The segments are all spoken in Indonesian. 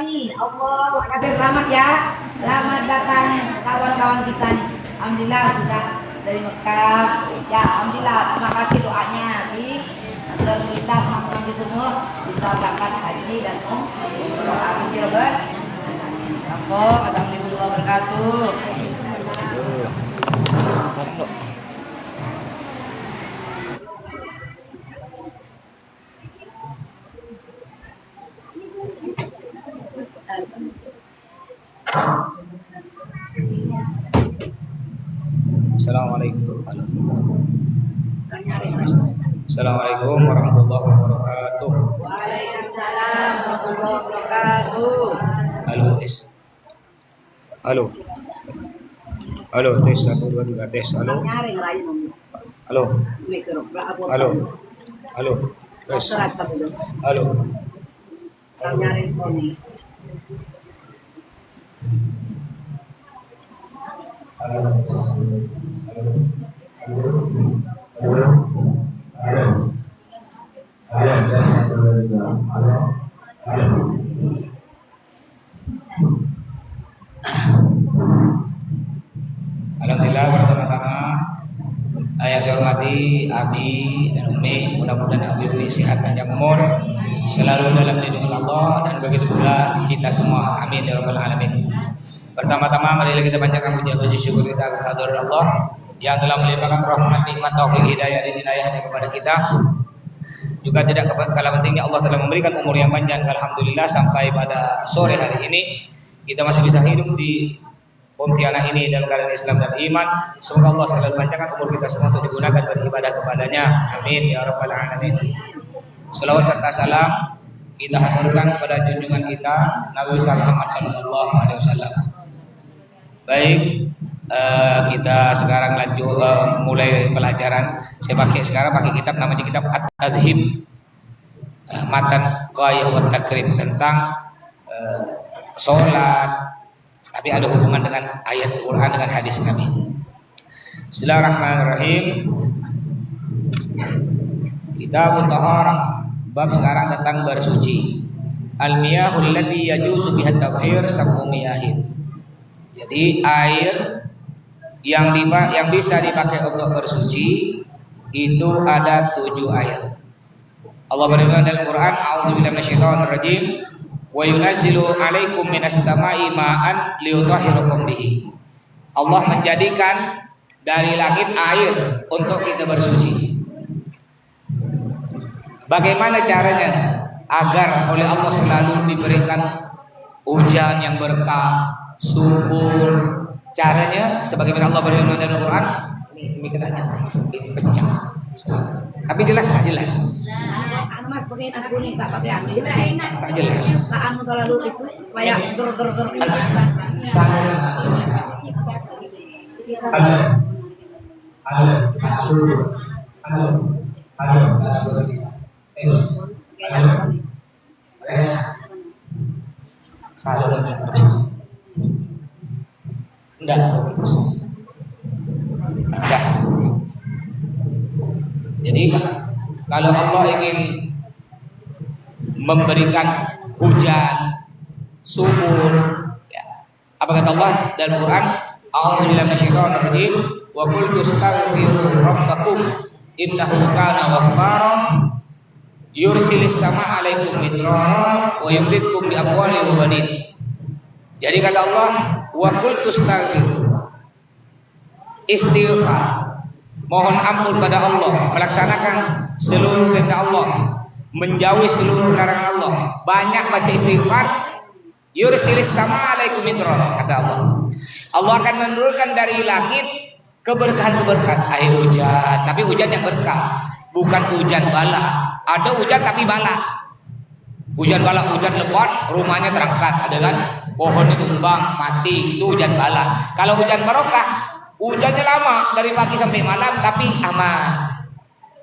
nih. Allah, makasih, selamat ya. Selamat datang kawan-kawan kita nih. Alhamdulillah sudah dari Mekah. Ya, alhamdulillah. Terima kasih doanya. Dan kita teman-teman semua bisa berangkat haji dan umroh. Amin ya Rabbal alamin. Assalamualaikum warahmatullahi wabarakatuh. Assalamualaikum. Assalamualaikum warahmatullahi wabarakatuh. Waalaikumsalam warahmatullahi wabarakatuh. Halo tes. Halo. Halo tes 1 2 3 tes. Halo. Halo. Halo. Halo. Tes. Halo. Alhamdulillah, pertama-tama yang saya hormati Abi dan Umi, mudah-mudahan Abi Umi sehat panjang umur, selalu dalam lindungan Allah, dan begitu pula kita semua, amin ya rabbal alamin. Pertama-tama mari kita panjatkan puji syukur kita kehadirat Allah yang telah melimpahkan rahmat, nikmat, taufik, hidayah dan inayahnya kepada kita. Juga tidak kalah pentingnya Allah telah memberikan umur yang panjang, alhamdulillah, sampai pada sore hari ini kita masih bisa hidup di Pontianak ini dalam keadaan Islam dan iman. Semoga Allah selalu panjangkan umur kita semua untuk digunakan beribadah kepadanya, amin ya rabbal alamin. Salawat serta salam kita haturkan kepada junjungan kita Nabi Muhammad sallallahu alaihi wasallam. Baik, kita sekarang lanjut mulai pelajaran. Saya pakai kitab namanya kitab At-Tadhib, matan Qayyah wa Takrib, tentang sholat, tapi ada hubungan dengan ayat Al-Quran, dengan hadis Nabi. Bismillahirrahmanirrahim. Kitabut Taharah, bab sekarang tentang bersuci. Al-miyahul ladzi yajuzu biha at-tathhir sab'u miyahin. Jadi air yang bisa dipakai untuk bersuci itu ada 7 air. Allah berfirman dalam Quran, a'udzubillahi minasyaitonir rajim, wa yunazzilu 'alaikum minas sama'i ma'an liyutahhirakum bihi. Allah menjadikan dari langit air untuk kita bersuci. Bagaimana caranya agar oleh Allah selalu diberikan hujan yang berkah, subur? Caranya sebagaimana Allah berfirman dalam Al-Quran, ini kena nyata, ini pecah. Tapi jelas tak jelas? Tak jelas. Enggak. Jadi kalau Allah ingin memberikan hujan subur, ya, apa kata Allah dalam Quran? A'udzubillahi minasyaitonir rajim, wa qul tastaghfiru rabbakum innahu kana ghaffara yursilis samaa'a 'alaikum midrara wa yumdidkum bi amwalin wa banin. Jadi kata Allah, wa qul tastaghfiru, istighfar, mohon ampun pada Allah, melaksanakan seluruh perintah Allah, menjauhi seluruh larangan Allah, banyak baca istighfar. Yursilis samaa'a 'alaikum midrara, kata Allah. Allah akan menurunkan dari langit keberkahan-keberkahan, air hujan, tapi hujan yang berkah, bukan hujan bala. Ada hujan tapi bala. Hujan bala, hujan lebat, rumahnya terangkat, ada kan? Pohon itu tumbang, mati, itu hujan bala. Kalau hujan barokah, hujannya lama dari pagi sampai malam tapi aman.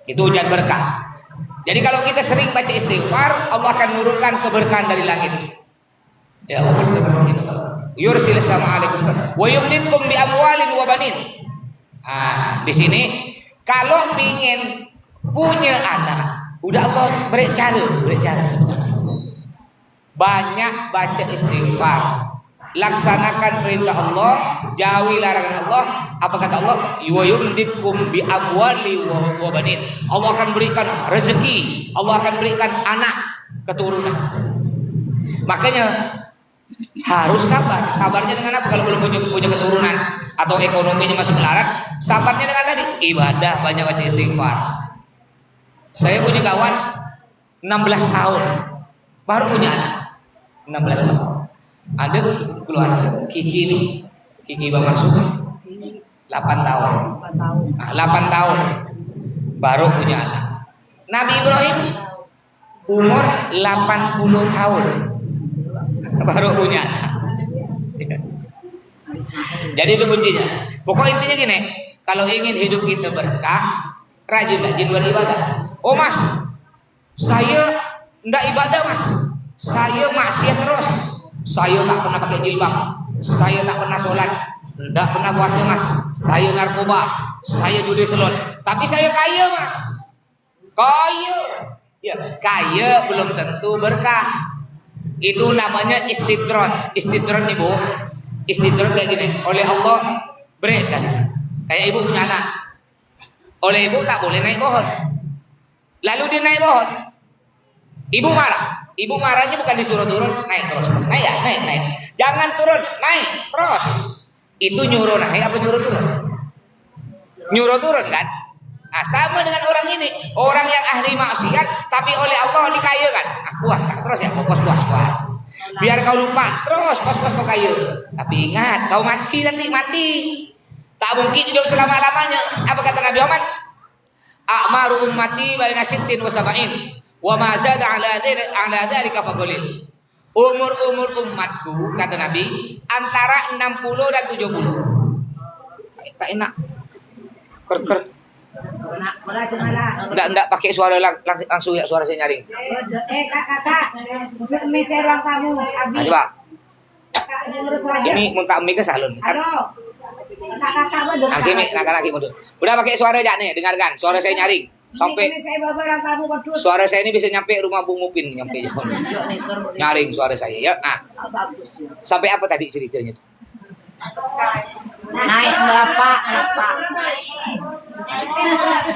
Itu hujan berkah. Jadi kalau kita sering baca istighfar, Allah akan menurunkan keberkahan dari langit. Ya Allah, yursilis samaa'a 'alaikum wa yumdidkum bi amwalin wa banin. Di sini kalau ingin punya anak, udah Allah beri cara sebenarnya. banyak baca istighfar, laksanakan perintah Allah, jauhi larangan Allah. Apa kata Allah? Wa yumditkum bi amwali wa banin. Allah akan berikan rezeki, Allah akan berikan anak keturunan. Makanya harus sabar. Sabarnya dengan apa? Kalau belum punya keturunan atau ekonominya masih melarat, sabarnya dengan tadi ibadah, banyak baca istighfar. Saya punya kawan 16 tahun baru punya anak. 16 tahun. Ada keluarga Kiki nih, Kiki Bang Marsud 8 tahun. 8 tahun baru punya anak. Nabi Ibrahim umur 80 tahun baru punya anak. Jadi itu kuncinya. Pokok intinya gini, kalau ingin hidup kita berkah, rajin beribadah. Oh mas, saya ndak ibadah mas, saya maksiat terus, saya tak pernah pakai jilbab, saya tak pernah sholat, ndak pernah puasa mas, saya narkoba, saya judi slot, tapi saya kaya mas. Kaya, ya kaya belum tentu berkah. Itu namanya istidrot. Istidrot ibu, istidrot kayak gini. Oleh Allah beri sekali. Kayak ibu punya anak, oleh ibu tak boleh naik pohon. Lalu dia naik pohon, ibu marah. Ibu marahnya bukan disuruh turun, naik terus, naik ya, naik. Jangan turun, naik terus. Itu nyuruh naik apa nyuruh turun? Nyuruh turun kan? Nah, sama dengan orang ini, orang yang ahli maksiat, tapi oleh Allah dikayakan. Puas, terus ya, puas. Biar kau lupa, terus puas kau kaya. Tapi ingat, kau mati nanti mati. Tak mungkin hidup selama-lamanya. Apa kata Nabi Muhammad? A'maru ummati baina 60 wa 70 wa ma zada ala dzalika faqulil. Umur umatku kata Nabi antara 60 dan 70. Tak enak. Ker. Enggak pakai suara langsung ya, suara saya nyaring. Kakak, ini saya ruang tamu. Abi. Pak. Ini muntah mie ke salon. Halo. Kakak mundur. Angki mie nak mundur. Udah pakai suara aja nih, dengarkan. Suara saya nyaring. Sampai suara saya ini bisa nyampe rumah Bung Mupin, nyampe jauh. Nyaring suara saya ya. Nah. Sampai apa tadi ceritanya tuh? Naik berapa?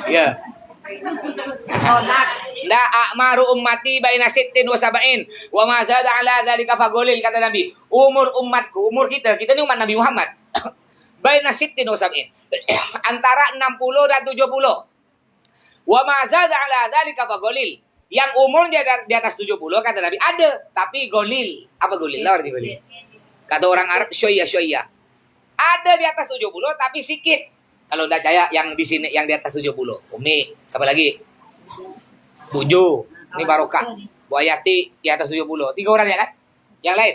Ya. Sholat. La a'maru ummati baina 60 wa 70 wa ma zada ala dzalika faqulil kata Nabi. Umur umatku, umur kita ini umat Nabi Muhammad. Baina 60 wa 70. Antara 60 dan 70. Wa ma zada ala dzalika faqulil. Yang umurnya di atas 70 kata Nabi ada, tapi golil. Apa golil? Arti golil. Kata orang Arab syoya. Ada di atas 70 tapi sikit. Kalau udah jaya yang di sini yang di atas 70. Umi, siapa lagi? Buju, ini Barokah. Bu Ayati di atas 70. 3 orang ya kan? Yang lain?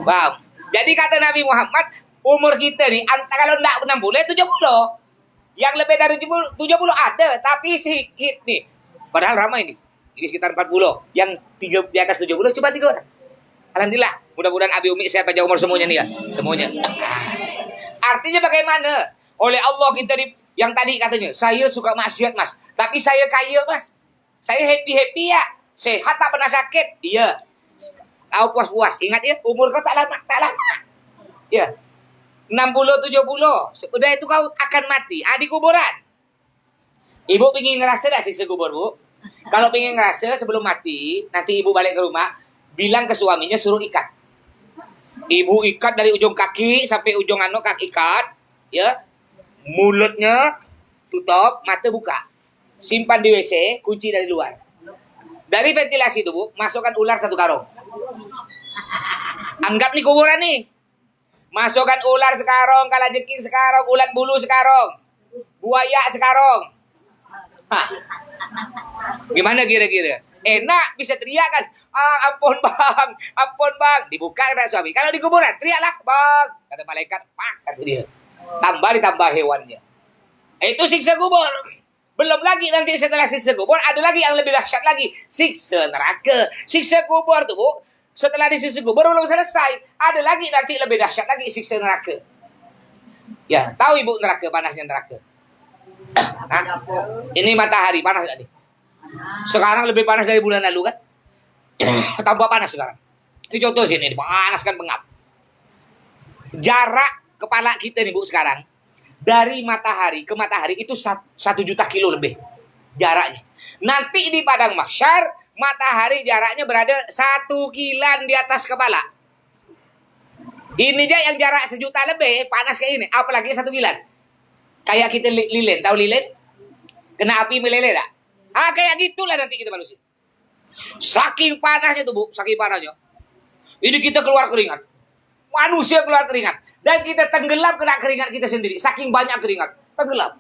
Wow. Jadi kata Nabi Muhammad, umur kita nih kalau enggak 60 70. Yang lebih dari 70 ada, tapi sedikit nih. Padahal ramai nih. Ini sekitar 40. Yang 3 di atas 70 cuma 3 orang. Alhamdulillah, mudah-mudahan Abi Umi saya panjang umur semuanya nih ya, semuanya. Artinya bagaimana? Oleh Allah kita yang tadi katanya, saya suka maksiat mas, tapi saya kaya mas, saya happy ya, sehat tak pernah sakit, iya. Kau puas-puas, ingat ya, umur kau tak lama, ya. 60-70, udah itu kau akan mati, di kuburan. Ibu pengen ngerasa dah siksa kubur bu? Kalau pengen ngerasa sebelum mati, nanti ibu balik ke rumah, bilang ke suaminya suruh ikat. Ibu ikat dari ujung kaki sampai ujung kaki ikat, ya. Mulutnya tutup, mata buka. Simpan di WC, kunci dari luar. Dari ventilasi itu, Bu, masukkan ular 1 karung. Anggap nih kuburan nih. Masukkan ular sekarang, kalajengking sekarang, ulat bulu sekarang, buaya sekarang. Hah. Gimana kira-kira? Enak, bisa teriak kan? Ampun bang. Dibuka kata suami. Kalau di kuburan, teriaklah bang. Kata malaikat, pak, kata dia. Ditambah hewannya. Itu siksa kubur. Belum lagi nanti setelah siksa kubur, ada lagi yang lebih dahsyat lagi. Siksa neraka. Siksa kubur tuh, Bu. Setelah disiksa kubur belum selesai. Ada lagi nanti lebih dahsyat lagi siksa neraka. Ya, tahu ibu neraka, panasnya neraka. Nah, ini matahari, panas tadi. Sekarang lebih panas dari bulan lalu kan? Tambah panas sekarang. Ini contoh sini, panaskan pengap. Jarak kepala kita nih Bu sekarang dari matahari ke matahari itu 1 juta kilo lebih jaraknya. Nanti di padang mahsyar matahari jaraknya berada 1 kilan di atas kepala. Ini aja yang jarak 1 juta lebih panas kayak ini, apalagi 1 kilan. Kayak kita lilin, tahu lilin? Kena api meleleh tak? Kayak gitulah nanti kita manusia. Saking panasnya tuh Bu, saking panasnya. Ini kita keluar keringat. Manusia keluar keringat. Dan kita tenggelam kena keringat kita sendiri. Saking banyak keringat. Tenggelam.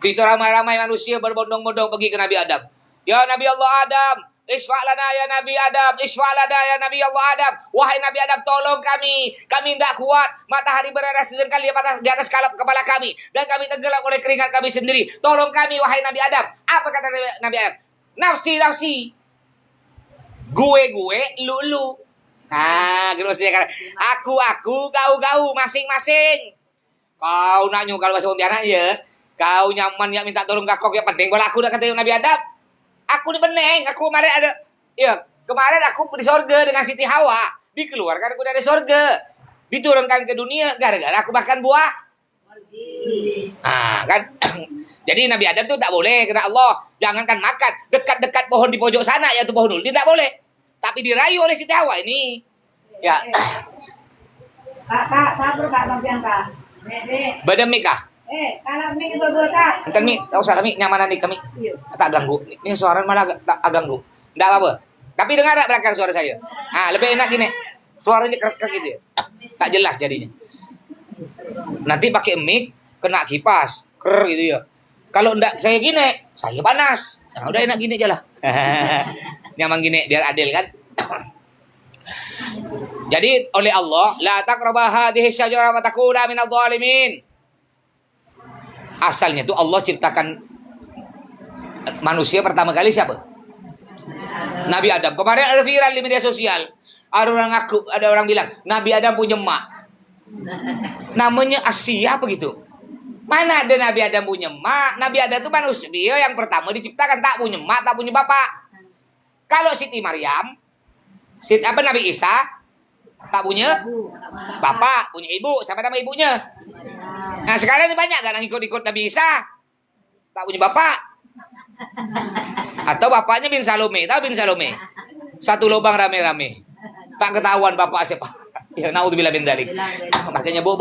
Kita ramai-ramai manusia berbondong-bondong pergi ke Nabi Adam. Ya Nabi Allah Adam. Isfa'lana ya Nabi Adam. Isfa'lana ya Nabi Allah Adam. Wahai Nabi Adam, tolong kami. Kami tidak kuat. Matahari berada sedengkal di atas kepala kami. Dan kami tenggelam oleh keringat kami sendiri. Tolong kami wahai Nabi Adam. Apa kata Nabi Adam? Nafsi, nafsi. Gue, lu. Gerusnya kan. Aku, kau, masing-masing. Kau nak nyungkal bahasa Pontianak ya. Kau nyaman ya minta tolong kakok ya penting. Kalau aku udah kata Nabi Adam. Aku di beneng. Aku kemarin ada. Ya, kemarin aku di sorga dengan Siti Hawa. Dikeluarkan aku dari sorga. Diturunkan ke dunia gara-gara aku makan buah. Kan. Jadi Nabi Adam tuh tak boleh kena Allah. Jangankan makan. Dekat-dekat pohon di pojok sana yaitu pohon Nul. Tidak boleh. Tapi dirayu oleh Siti Hawa ini. Ya. Kak, sabar Kak sampean Kak. Badamik kah? Kalau mik berdua Kak. Entar Mi, tak usah kami nyamanan nih kami. Tak ganggu. Ini suara malah tak ganggu. Enggak apa-apa. Tapi dengar tak belakang suara saya? Lebih enak gini. Suaranya kerek gitu ya. Tak jelas jadinya. Nanti pakai mic kena kipas, gitu ya. Kalau enggak saya gini, saya panas. Nah, udah enak gini aja lah. Nyaman gini biar adil kan. Jadi oleh Allah, la taqrabu hadhihi syajarah wa takuna minadh dhalimin. Asalnya tuh Allah ciptakan manusia pertama kali siapa? Nabi Adam. Kemarin ada viral di media sosial. Ada orang bilang Nabi Adam punya emak. Namanya Asia begitu. Mana ada Nabi Adam punya emak? Nabi Adam itu manusia yang pertama diciptakan tak punya emak, tak punya bapak. Kalau Siti Maryam, Nabi Isa tak punya bapak, punya ibu, sama nama ibunya. Nah sekarang ini banyak kan yang ikut-ikut Nabi Isa, tak punya bapak. Atau bapaknya bin Salome, tahu bin Salome? Satu lubang rame-rame, tak ketahuan bapak siapa. Ya naudzubillah bin dzalik. Makanya bu.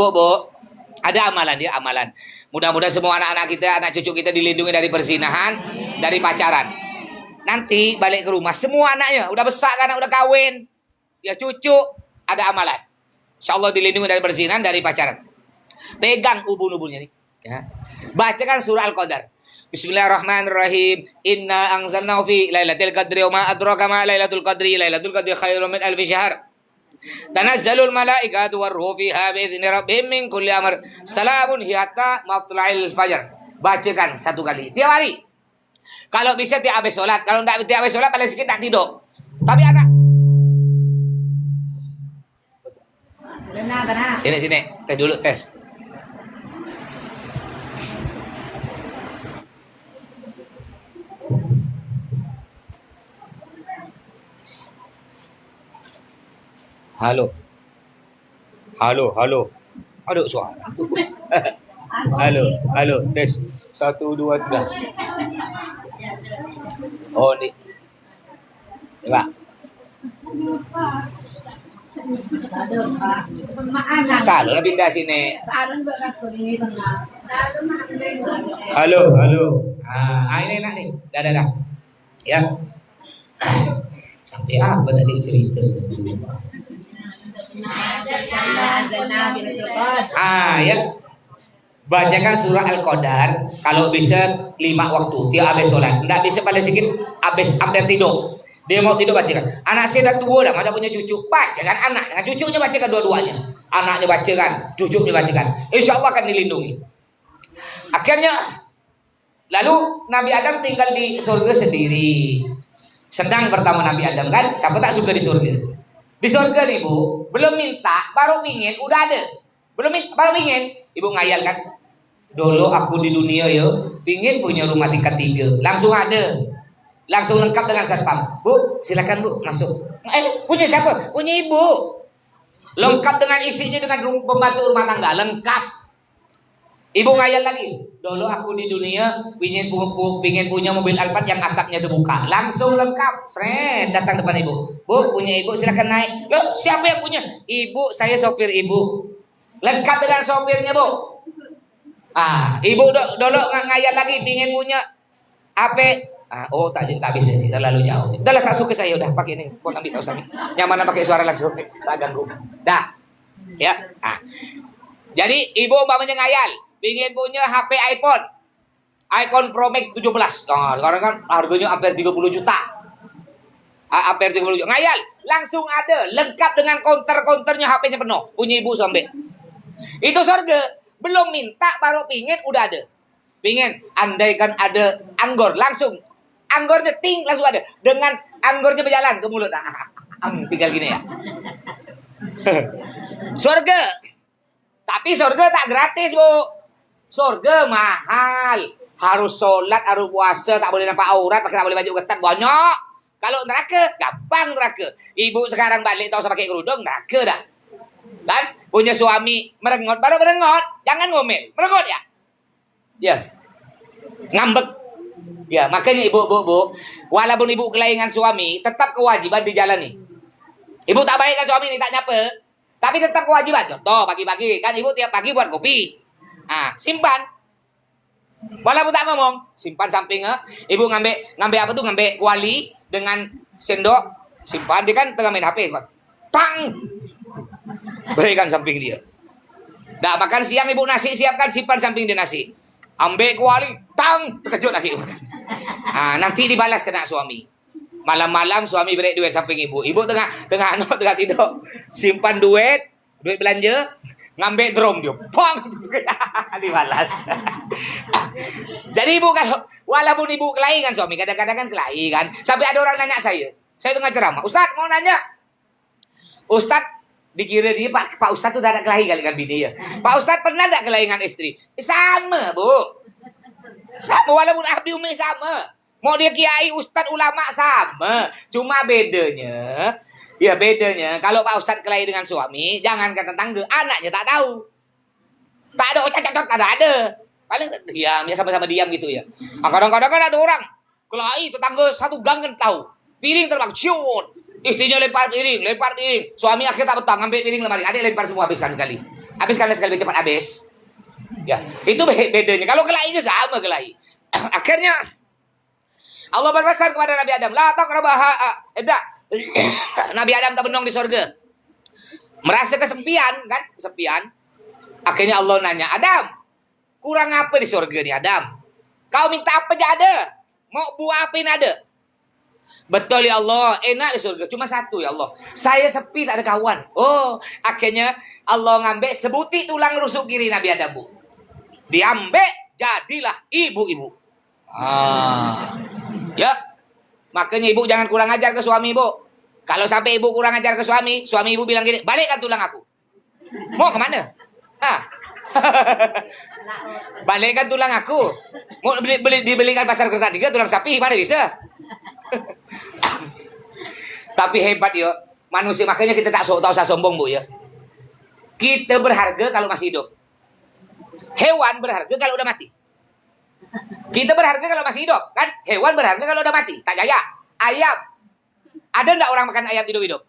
Ada amalan dia, amalan. Mudah-mudahan semua anak-anak kita, anak cucu kita dilindungi dari perzinahan, dari pacaran. Nanti balik ke rumah, semua anaknya udah besar kan, udah kawin. Ya cucu, ada amalan. Insyaallah dilindungi dari perzinahan, dari pacaran. Pegang ubun-ubunnya nih. Ya. Bacakan surah Al-Qadar. Bismillahirrahmanirrahim. Inna anzalnahu fi lailatul qadri wa ma adraka ma lailatul qadri. Lailatul qadri khairum min alfi syahr. Tanazzalul malaikatu warruhu fiha bi'izni rabbihim min kulli amr. Salamun hiya hatta matla'il fajr. Bacakan 1 kali tiap hari. Kalau bisa tiap habis sholat. Kalau tidak tiap habis sholat paling sedikit tak tidur. Tapi anak Benar. sini tes dulu tes. Halo. Aduh suara. Halo, tes. 1 2 3. Oh, ni. Pak. Salah pindah sini. Halo. Ini enak nih. Dah. Ya. Sampai apa tadi cerita? Ya. Bacakan surah Al-Qadar kalau bisa 5 waktu tiap habis sholat. Tidak bisa paling sedikit habis hampir tidur. Dia mau tidur bacakan. Anak saya dah tua dah, macam punya cucu. Bacakan anak, dengan cucunya bacakan dua-duanya. Anaknya bacakan, cucunya bacakan. Insya Allah akan dilindungi. Akhirnya lalu Nabi Adam tinggal di surga sendiri. Senang pertama Nabi Adam kan? Siapa tak suka di surga? Di surga nih Bu, belum minta, baru pingin, udah ada. Belum minta, baru pingin. Ibu ngayal kan? Dulu aku di dunia ya, pingin punya rumah tingkat 3, langsung ada, langsung lengkap dengan satpam. Bu, silakan bu masuk. Punya siapa? Punya ibu. Lengkap dengan isinya, dengan pembantu rumah tangga, lengkap. Ibu ngayal lagi, dulu aku di dunia pingin punya mobil Alphard yang atapnya terbuka, langsung lengkap. Fred datang depan ibu, bu punya ibu silakan naik. Loh siapa yang punya? Ibu, saya sopir ibu. Lengkap dengan sopirnya bu. Ibu dulu ngayal lagi pingin punya apa? Tak bisa sih, terlalu jauh. Udahlah tak suka saya, udah pakai ini, buat ambil usah. Nyaman pakai suara langsung, tak ganggu. Dah, ya. Jadi ibu umpamanya ngayal ingin punya HP iPhone Pro Max 17. Sekarang kan harganya hampir 30 juta. Hampir 30 juta. Ngayal, langsung ada, lengkap dengan counter-counternya, HP-nya penuh. Punya ibu sampai. Itu surga. Belum minta baru pingin udah ada. Pingin, andaikan ada anggur, langsung. Anggornya ting langsung ada. Dengan anggornya berjalan ke mulut. Tinggal gini ya. Surga. Tapi surga tak gratis, Bu. Surga mahal, harus sholat, harus puasa, tak boleh nampak aurat, tak boleh baju ketat banyak. Kalau neraka, gampang neraka. Ibu sekarang balik tak usah pakai kerudung, neraka dah. Kan? Punya suami merengot, baru merengot, jangan ngomel, merengot ya. Ya, ngambek. Ya, makanya ibu, walaupun ibu kelainan suami, tetap kewajiban dijalani. Ibu tak baik kan suami ini, tak nyapa, tapi tetap kewajiban. Contoh pagi-pagi kan ibu tiap pagi buat kopi. Simpan. Walaupun tak ngomong, simpan samping. Ibu ngambil apa tuh? Ngambil kuali dengan sendok, simpan. Dia kan tengah main HP, tang, berikan samping dia. Dah makan siang ibu nasi siapkan, simpan samping dia nasi. Ambil kuali, tang, terkejut lagi makan. Nanti dibalas kena suami. Malam-malam suami beri duit samping ibu. Ibu tengah tidur, simpan duit belanja. Ngambil drum dia, pang, dibalas. Jadi ibu kalau walaupun ibu kelahi kan suami, kadang-kadang kan kelahi kan. Sampai ada orang nanya saya tengah ceramah, Ustaz mau nanya, Ustaz dikira dia Pak Ustaz tuh tak ada kelahi kali kan bini ya. Pak Ustaz pernah tak kelahi dengan istri? Sama bu, sama walaupun Abi Umi sama. Mau dia kiai, Ustaz, ulama sama, cuma bedanya. Ya bedanya, kalau Pak Ustadz kelahi dengan suami, jangan kata tetangga, anaknya tak tahu. Tak ada, tak ada. Paling diam, ya sama-sama diam gitu ya. Kadang-kadang kan ada orang kelahi, tetangga satu gang kan tahu. Piring terbang, ciut. Istrinya lempar piring. Suami akhirnya tak betah, ngambil piring lemari. Adik lempar semua, habiskan sekali. Habiskan sekali, cepat habis. Ya, itu bedanya. Kalau kelahinya sama kelahi. Akhirnya Allah berpesan kepada Nabi Adam, la taqrabaha. Nabi Adam tak benong di surga. Merasa kesepian kan? Kesepian. Akhirnya Allah nanya, Adam, kurang apa di surga nih Adam? Kau minta apa aja ada? Mau buah apa ini ada? Betul ya Allah, enak di surga. Cuma satu ya Allah, saya sepi tak ada kawan. Akhirnya Allah ngambil sebuti tulang rusuk kiri Nabi Adam, Bu. Diambil, jadilah ibu-ibu. Ya. Makanya ibu jangan kurang ajar ke suami ibu. Kalau sampai ibu kurang ajar ke suami ibu bilang gini, balikkan tulang aku. Mau kemana? Balikkan tulang aku. Mau dibelikan pasar Kertanegara tulang sapi, mana bisa? Tapi hebat ya manusia, makanya kita tak usah sombong bu ya. Kita berharga kalau masih hidup. Hewan berharga kalau udah mati. Kita berharga kalau masih hidup, kan? Hewan berharga kalau udah mati. Tak jaya. Ayam. Ada enggak orang makan ayam hidup-hidup?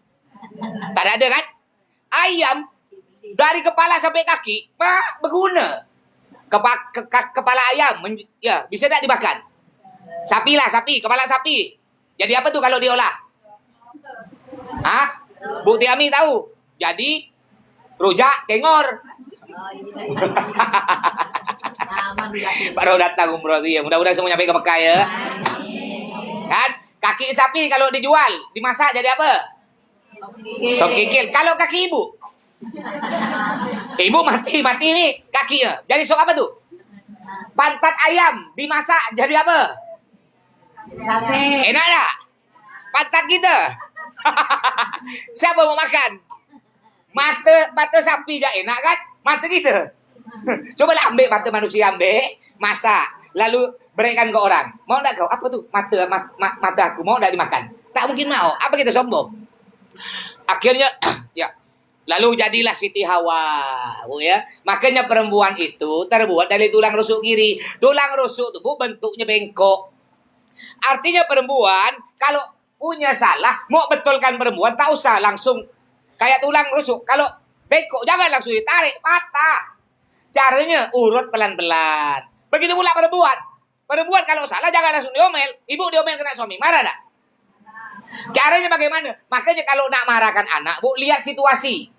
Tak ada kan? Ayam dari kepala sampai kaki berguna. Kepala ayam ya bisa enggak dimakan? Sapi, kepala sapi. Jadi apa tuh kalau diolah? Bu Tiami tahu. Jadi rujak cengor. Baru datang umroh dia. Mudah-mudahan semua nyampe ke Mekah ya. Kan? Kaki sapi kalau dijual, dimasak jadi apa? Sop kikil. Kalau kaki ibu? Ibu mati nih kakinya. Jadi sop apa tuh? Pantat ayam dimasak jadi apa? Sate. Enak tak? Pantat kita. Siapa mau makan? Mata sapi gak enak kan? Mata kita. Coba lah ambil mata manusia, ambil masak. lalu berikan ke orang. Mau enggak kau? Apa tuh? Mata aku mau enggak dimakan? Tak mungkin mau. Apa kita sombong? Akhirnya ya. Lalu jadilah Siti Hawa, Bu ya. Makanya perempuan itu terbuat dari tulang rusuk kiri. Tulang rusuk itu Bu bentuknya bengkok. Artinya perempuan kalau punya salah, mau betulkan perempuan tak usah langsung kayak tulang rusuk. Kalau bengkok jangan langsung ditarik, patah. Caranya urut pelan-pelan. Begitu pula perempuan. Perempuan kalau salah jangan langsung diomel. Ibu diomel kena suami, marah tak? Caranya bagaimana? Makanya kalau nak marahkan anak, Bu, lihat situasi.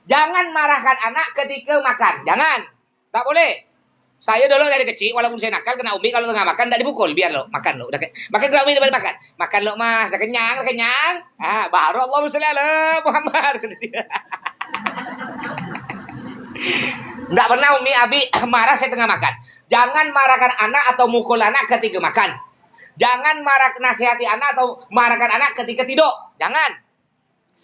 Jangan marahkan anak ketika makan. Jangan. Tak boleh. Saya dulu dari kecil, walaupun saya nakal, kena umi kalau tengah makan, tak dipukul. Biar lo, makan lo. Makan kena umi daripada makan. Makan lo mas, dah kenyang, dah kenyang. Baru Allahumma sholli ala Muhammad. Nggak pernah umi abi marah saya tengah makan. Jangan marahkan anak atau mukul anak ketika makan. Jangan nasihati anak atau marahkan anak ketika tidur. Jangan.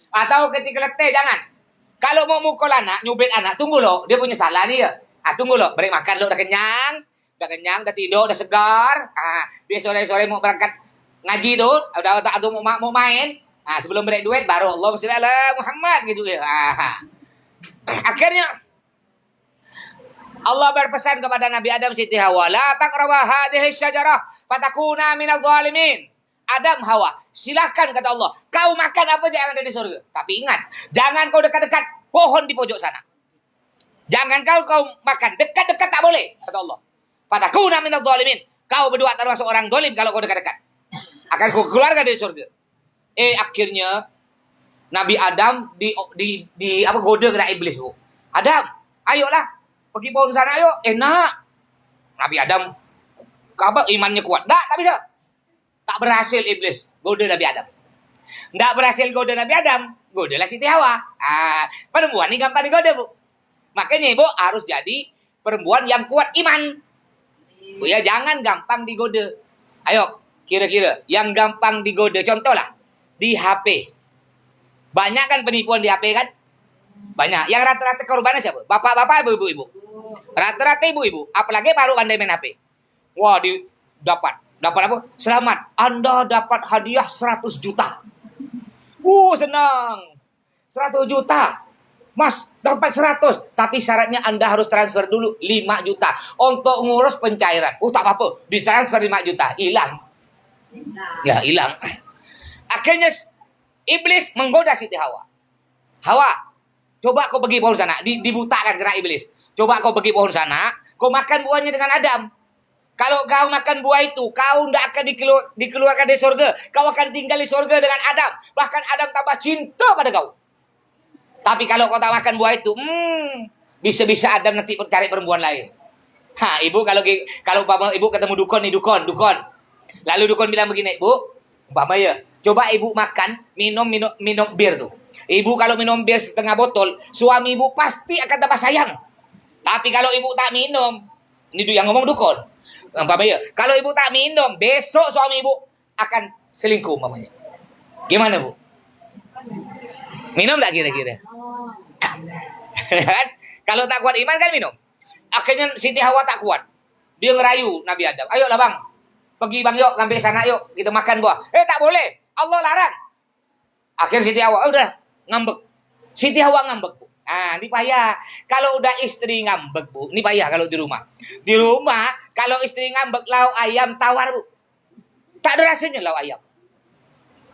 Atau ketika letih, jangan. Kalau mau mukul anak, nyubit anak, tunggu lo. Dia punya salah nih ya. Tunggu lo. Beri makan lo, udah kenyang. Udah kenyang, udah tidur, udah segar. Dia sore-sore mau berangkat ngaji tuh. Udah mau main. Sebelum beri duit, baru Allahumma sholli ala Muhammad gitu ya. Akhirnya Allah berpesan kepada Nabi Adam Siti Hawa, la taqrabu hadhihi syajarah fatakuna minadh dhalimin. Adam, Hawa, silakan kata Allah, kau makan apa aja yang ada di surga. Tapi ingat, jangan kau dekat-dekat pohon di pojok sana. Jangan kau makan dekat-dekat, tak boleh kata Allah. Fatakuna minadh dhalimin. Kau berdua termasuk orang dolim kalau kau dekat-dekat. Akan kau keluarkan dari surga. Akhirnya Nabi Adam goda kena iblis, Bu. Adam, ayolah pergi pohon sana, ayo. Enak. Nabi Adam, apa imannya kuat? Tak bisa. Tak berhasil iblis goda Nabi Adam. Tak berhasil goda Nabi Adam, godalah Siti Hawa. Perempuan ini gampang digoda, Bu. Makanya Ibu harus jadi perempuan yang kuat iman. Bu ya, jangan gampang digoda. Ayo, kira-kira yang gampang digoda, contohlah di HP. Banyak kan penipuan di HP kan? Banyak. Yang rata-rata korbannya siapa? Bapak-bapak, ibu-ibu. Rata-rata ibu-ibu. Apalagi baru pandai main HP. Wah, dapat apa? Selamat. Anda dapat hadiah 100 juta. Senang. 100 juta. Mas, dapat 100. Tapi syaratnya Anda harus transfer dulu 5 juta. Untuk ngurus pencairan. Tak apa-apa. Ditransfer 5 juta. Hilang. Ya, hilang. Akhirnya iblis menggoda Siti Hawa. Hawa, coba kau pergi pohon sana. Dibutakan kena iblis. Coba kau pergi pohon sana. Kau makan buahnya dengan Adam. Kalau kau makan buah itu, kau tidak akan dikeluarkan dari surga. Kau akan tinggal di surga dengan Adam. Bahkan Adam tambah cinta pada kau. Tapi kalau kau tak makan buah itu, bisa-bisa Adam nanti cari perempuan lain. Ibu kalau ibu ketemu dukun. Lalu dukun bilang begini, Bu, umpama ya, coba ibu makan, minum bir tuh. Ibu kalau minum bir setengah botol, suami ibu pasti akan tambah sayang. Tapi kalau ibu tak minum, ini yang ngomong dukun. Umpamanya, kalau ibu tak minum, besok suami ibu akan selingkuh umpamanya. Gimana, Bu? Minum tak kira-kira? Kalau tak kuat iman kan minum. Akhirnya Siti Hawa tak kuat. Dia ngerayu Nabi Adam. Ayolah bang, pergi bang yuk, ambil sana yuk, kita makan buah. Tak boleh, Allah larang. Akhirnya Siti Hawa udah ngambek. Siti Hawa ngambek, Bu. Ini payah. Kalau udah istri ngambek, Bu. Ini payah kalau di rumah. Di rumah, kalau istri ngambek, lauk ayam tawar, Bu. Tak ada rasanya lauk ayam.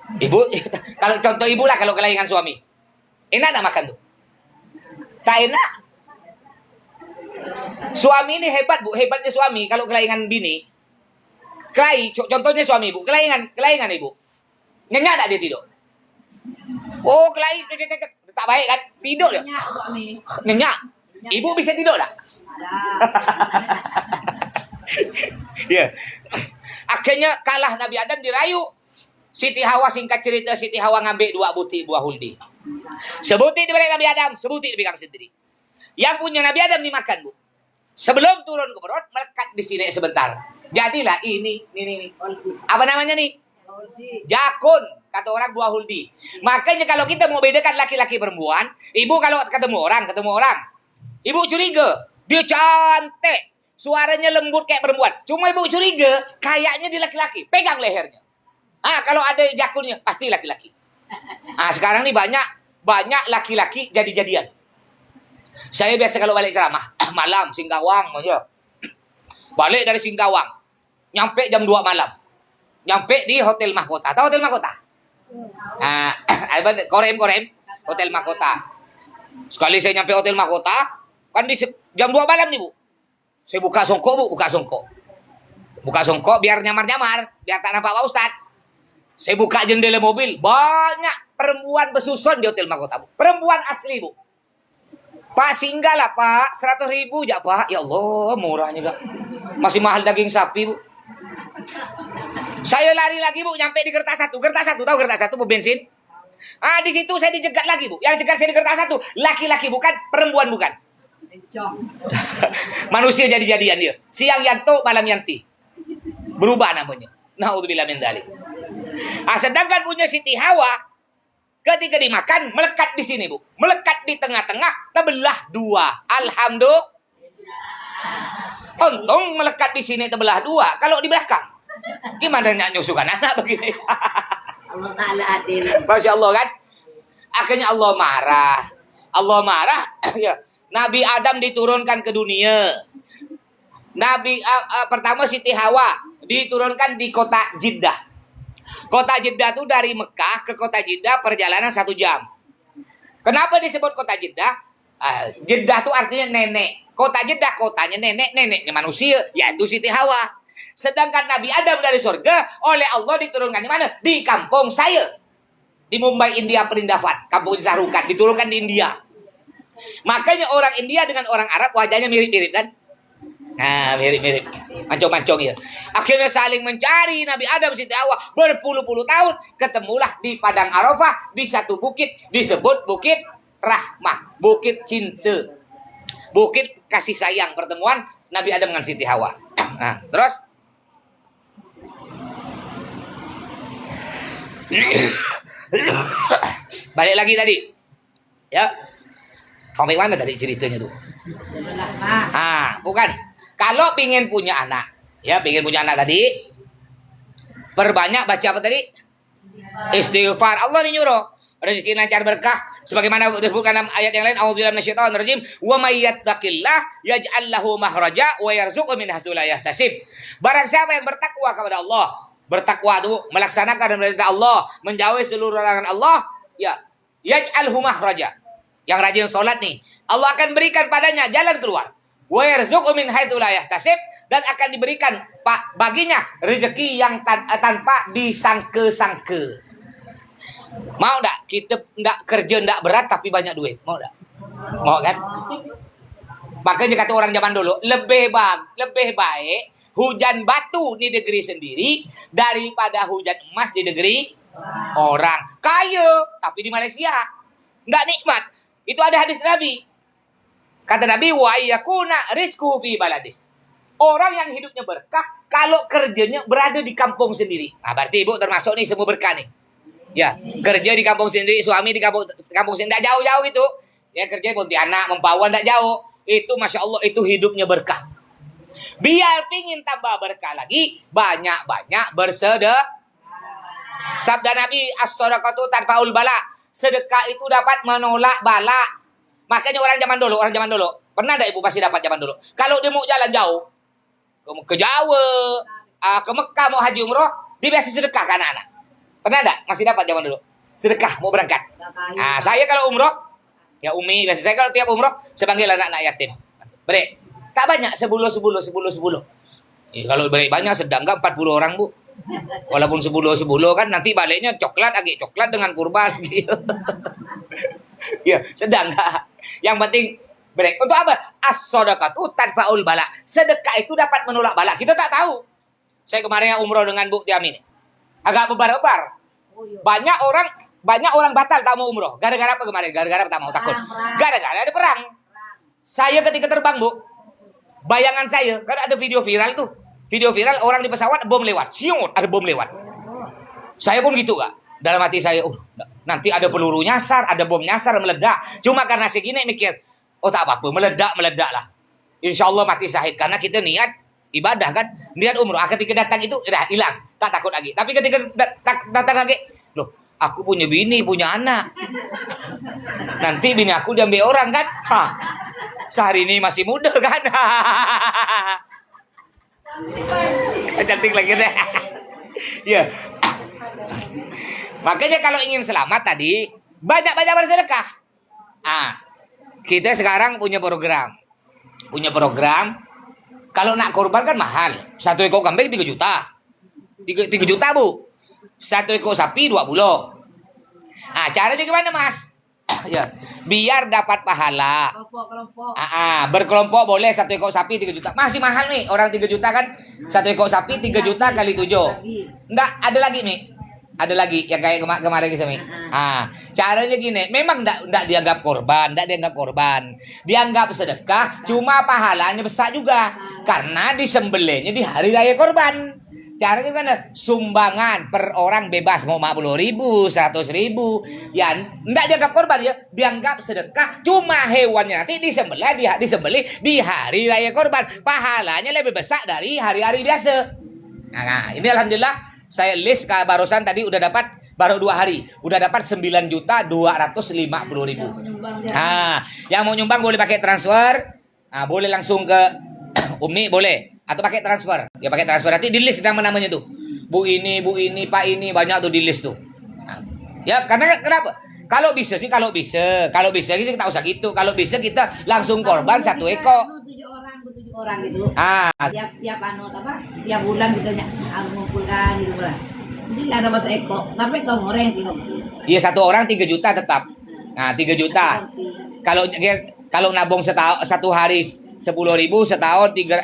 Ibu, kalau contoh ibu lah kalau kelaingan suami. Enak tak makan tuh? Tak enak. Suami ini hebat, Bu. Hebatnya suami kalau kelaingan bini. Contohnya suami, Bu. Kelaingan ibu. Nyenyak tak dia tidur? Tak baik kan? Tidur dia. Nyenyak. Ibu bisa tidur tak? Ya. Akhirnya kalah Nabi Adam dirayu. Siti Hawa, singkat cerita, Siti Hawa ngambil 2 butir buah huldi. Sebutir diberi Nabi Adam, sebutir dipegang sendiri. Yang punya Nabi Adam dimakan, Bu. Sebelum turun ke perut, melekat di sini sebentar. Jadilah ini. Apa namanya nih? Jakun, kata orang buah huldi. Makanya kalau kita mau bedakan laki-laki perempuan, ibu kalau ketemu orang, ibu curiga, dia cantik, Suaranya lembut kayak perempuan. Cuma ibu curiga, kayaknya di laki-laki. Pegang lehernya. Kalau ada jakunnya, pasti laki-laki. Sekarang nih banyak laki-laki jadi-jadian. Saya biasa kalau balik ceramah, malam, Singkawang. Balik dari Singkawang. Nyampe jam 2 malam. Nyampe di Hotel Mahkota. Tahu Hotel Mahkota? Korem. Hotel Mahkota. Sekali saya nyampe Hotel Mahkota, kan di jam 2 malam nih, Bu. Saya buka songkok, Bu. Buka songkok biar nyamar-nyamar. Biar tak nampak Pak Ustadz. Saya buka jendela mobil. Banyak perempuan bersusun di Hotel Mahkota, Bu. Perempuan asli, Bu. Pak, singgah lah, Pak. 100.000 ya, Pak. Ya Allah, murah juga. Masih mahal daging sapi, Bu. Saya lari lagi, Bu. Nyampe di Kertas 1. Kertas 1, tahu Kertas 1, Bu, bensin? Di situ saya dijegat lagi, Bu. Yang jegat saya di Kertas 1. Laki-laki bukan, perempuan bukan. Manusia jadi-jadian dia. Siang Yanto, malam Yanti. Berubah namanya. Naudzubillah min dzalik. Sedangkan punya Siti Hawa ketika dimakan melekat di sini, Bu. Melekat di tengah-tengah, terbelah 2. Alhamdulillah. Untung melekat di sini terbelah 2. Kalau di belakang, gimana nyusukan anak begini? Allah Ta'ala adil. Masya Allah kan? Akhirnya Allah marah. Ya. Nabi Adam diturunkan ke dunia. Pertama Siti Hawa diturunkan di kota Jeddah. Kota Jeddah itu dari Mekah ke kota Jeddah perjalanan 1 jam. Kenapa disebut kota Jeddah? Jeddah itu artinya nenek. Kota Jeddah kotanya neneknya manusia, yaitu Siti Hawa. Sedangkan Nabi Adam dari surga oleh Allah diturunkan di mana? Di kampung saya. Di Mumbai, India, Perindavan. Kampung Sarukan. Diturunkan di India. Makanya orang India dengan orang Arab wajahnya mirip-mirip kan? Mirip-mirip. Mancung-mancung ya. Akhirnya saling mencari Nabi Adam Siti Hawa berpuluh-puluh tahun. Ketemulah di Padang Arafah. Di satu bukit disebut Bukit Rahmah. Bukit Cinta. Bukit kasih sayang. Pertemuan Nabi Adam dengan Siti Hawa. Terus balik lagi tadi. Ya. Sampai mana tadi ceritanya tuh? Bukan. Kalau pingin punya anak, tadi, perbanyak baca apa tadi? Istighfar. Allah nih nyuruh rezeki lancar berkah. Sebagaimana disebutkan dalam ayat yang lain, A'udzubillahi minasyaitonir rajim, wa may yattaqillah yaj'al lahu makhraja wa yarzuqhu min haitsu la yahtasib. Barang siapa yang bertakwa kepada Allah, bertakwa itu melaksanakan perintah Allah, menjauhi seluruh larangan Allah, ya, yaj'alhu makhraja. Yang rajin sholat nih, Allah akan berikan padanya jalan keluar. Wa yarzuqhu min haitsu la yahtasib, dan akan diberikan baginya rezeki yang tanpa disangka-sangka. Mau enggak kita enggak kerja enggak berat tapi banyak duit? Mau enggak? Mau kan? Makanya kata orang zaman dulu, lebih baik hujan batu di negeri sendiri daripada hujan emas di negeri orang. Kaya tapi di Malaysia enggak nikmat. Itu ada hadis Nabi. Kata Nabi, wa yakuna rizqu fi baladi. Orang yang hidupnya berkah kalau kerjanya berada di kampung sendiri. Berarti Ibu termasuk nih semua berkah nih. Ya, kerja di kampung sendiri, suami di kampung sendiri, enggak jauh-jauh gitu. Ya, kerja di Pontianak, Mempawah, enggak jauh. Itu Masya Allah, itu hidupnya berkah. Biar pingin tambah berkah lagi, banyak-banyak bersedekah. Sabda Nabi, as-shadaqatu tanfa'ul bala. Sedekah itu dapat menolak bala. Makanya orang zaman dulu, pernah enggak Ibu pasti dapat zaman dulu? Kalau dia mau jalan jauh, ke Jawa, ke Mekah mau haji umroh, dia biasa sedekah ke anak-anak. Pernah enggak? Masih dapat zaman dulu. Sedekah mau berangkat. Saya kalau umroh, ya Umi, biasa saya kalau tiap umroh, saya panggil anak-anak yatim. Beri, tak banyak, 10. Kalau beri banyak sedang enggak 40 orang, Bu. Walaupun 10 kan nanti baliknya coklat dengan kurban gitu. Ya, sedang enggak. Yang penting beri. Untuk apa? As-shadaqatu tanfa'ul bala. Sedekah itu dapat menolak bala. Kita tak tahu. Saya kemarin umroh dengan Bu Tiam ini. Agak bebar-bebar. Banyak orang batal tak mau umroh. Gara-gara apa kemarin? Gara-gara tak mau takut. Gara-gara ada perang. Saya ketika terbang, Bu, bayangan saya, kan ada video viral tuh. Video viral orang di pesawat bom lewat. Siung, ada bom lewat. Saya pun gitu, Kak. Dalam hati saya, nanti ada peluru nyasar, ada bom nyasar meledak. Cuma karena segini mikir, tak apa-apa, meledak lah. insya Allah mati syahid. Karena kita niat ibadah kan, niat umroh. Ketika datang itu udah hilang, tak takut lagi. Tapi ketika datang lagi, loh, aku punya bini, punya anak. Nanti bini aku diambil orang kan? Sehari ini masih muda kan? Cantik lagi deh. Ya. Makanya kalau ingin selamat tadi, banyak-banyak bersedekah. Kita sekarang punya program. Kalau nak korban kan mahal. 1 ekor kambing 3 juta. 3 juta, Bu. 1 ekor sapi 20. Caranya gimana, Mas? Ya, biar dapat pahala. Kelompok. Berkelompok boleh 1 ekor sapi 3 juta. Masih mahal nih. Orang 3 juta kan 1 ekor sapi 3 juta kali 7. Enggak, ada lagi nih. Ada lagi yang kayak kemarin kita Mi. Caranya gini, memang enggak dianggap korban, dianggap sedekah, cuma pahalanya besar juga karena disembelihnya di hari raya korban. Caranya gimana? Sumbangan per orang bebas, mau 50.000, 100.000, ya enggak dianggap korban ya, dianggap sedekah, cuma hewannya nanti disembelih di hari raya korban, pahalanya lebih besar dari hari-hari biasa. Ini alhamdulillah. Saya list barusan tadi udah dapat, baru 2 hari udah dapat 9.250.000. Yang mau nyumbang boleh pakai transfer, boleh langsung ke Umi boleh, atau pakai transfer. Ya pakai transfer, nanti di list nama-namanya tuh. Bu ini, Pak ini, banyak tuh di list tuh. Ya karena kenapa? Kalau bisa sih kita usah gitu. Kalau bisa kita langsung korban 1 ekor. 7 orang gitu. Tiap bulan kita mengumpulkan gitu lah. Jadi ada masa ekor. Tapi kalau orang sih kok. Iya, 1 orang 3 juta tetap. 3 juta. Kalau nabung satu hari 10.000,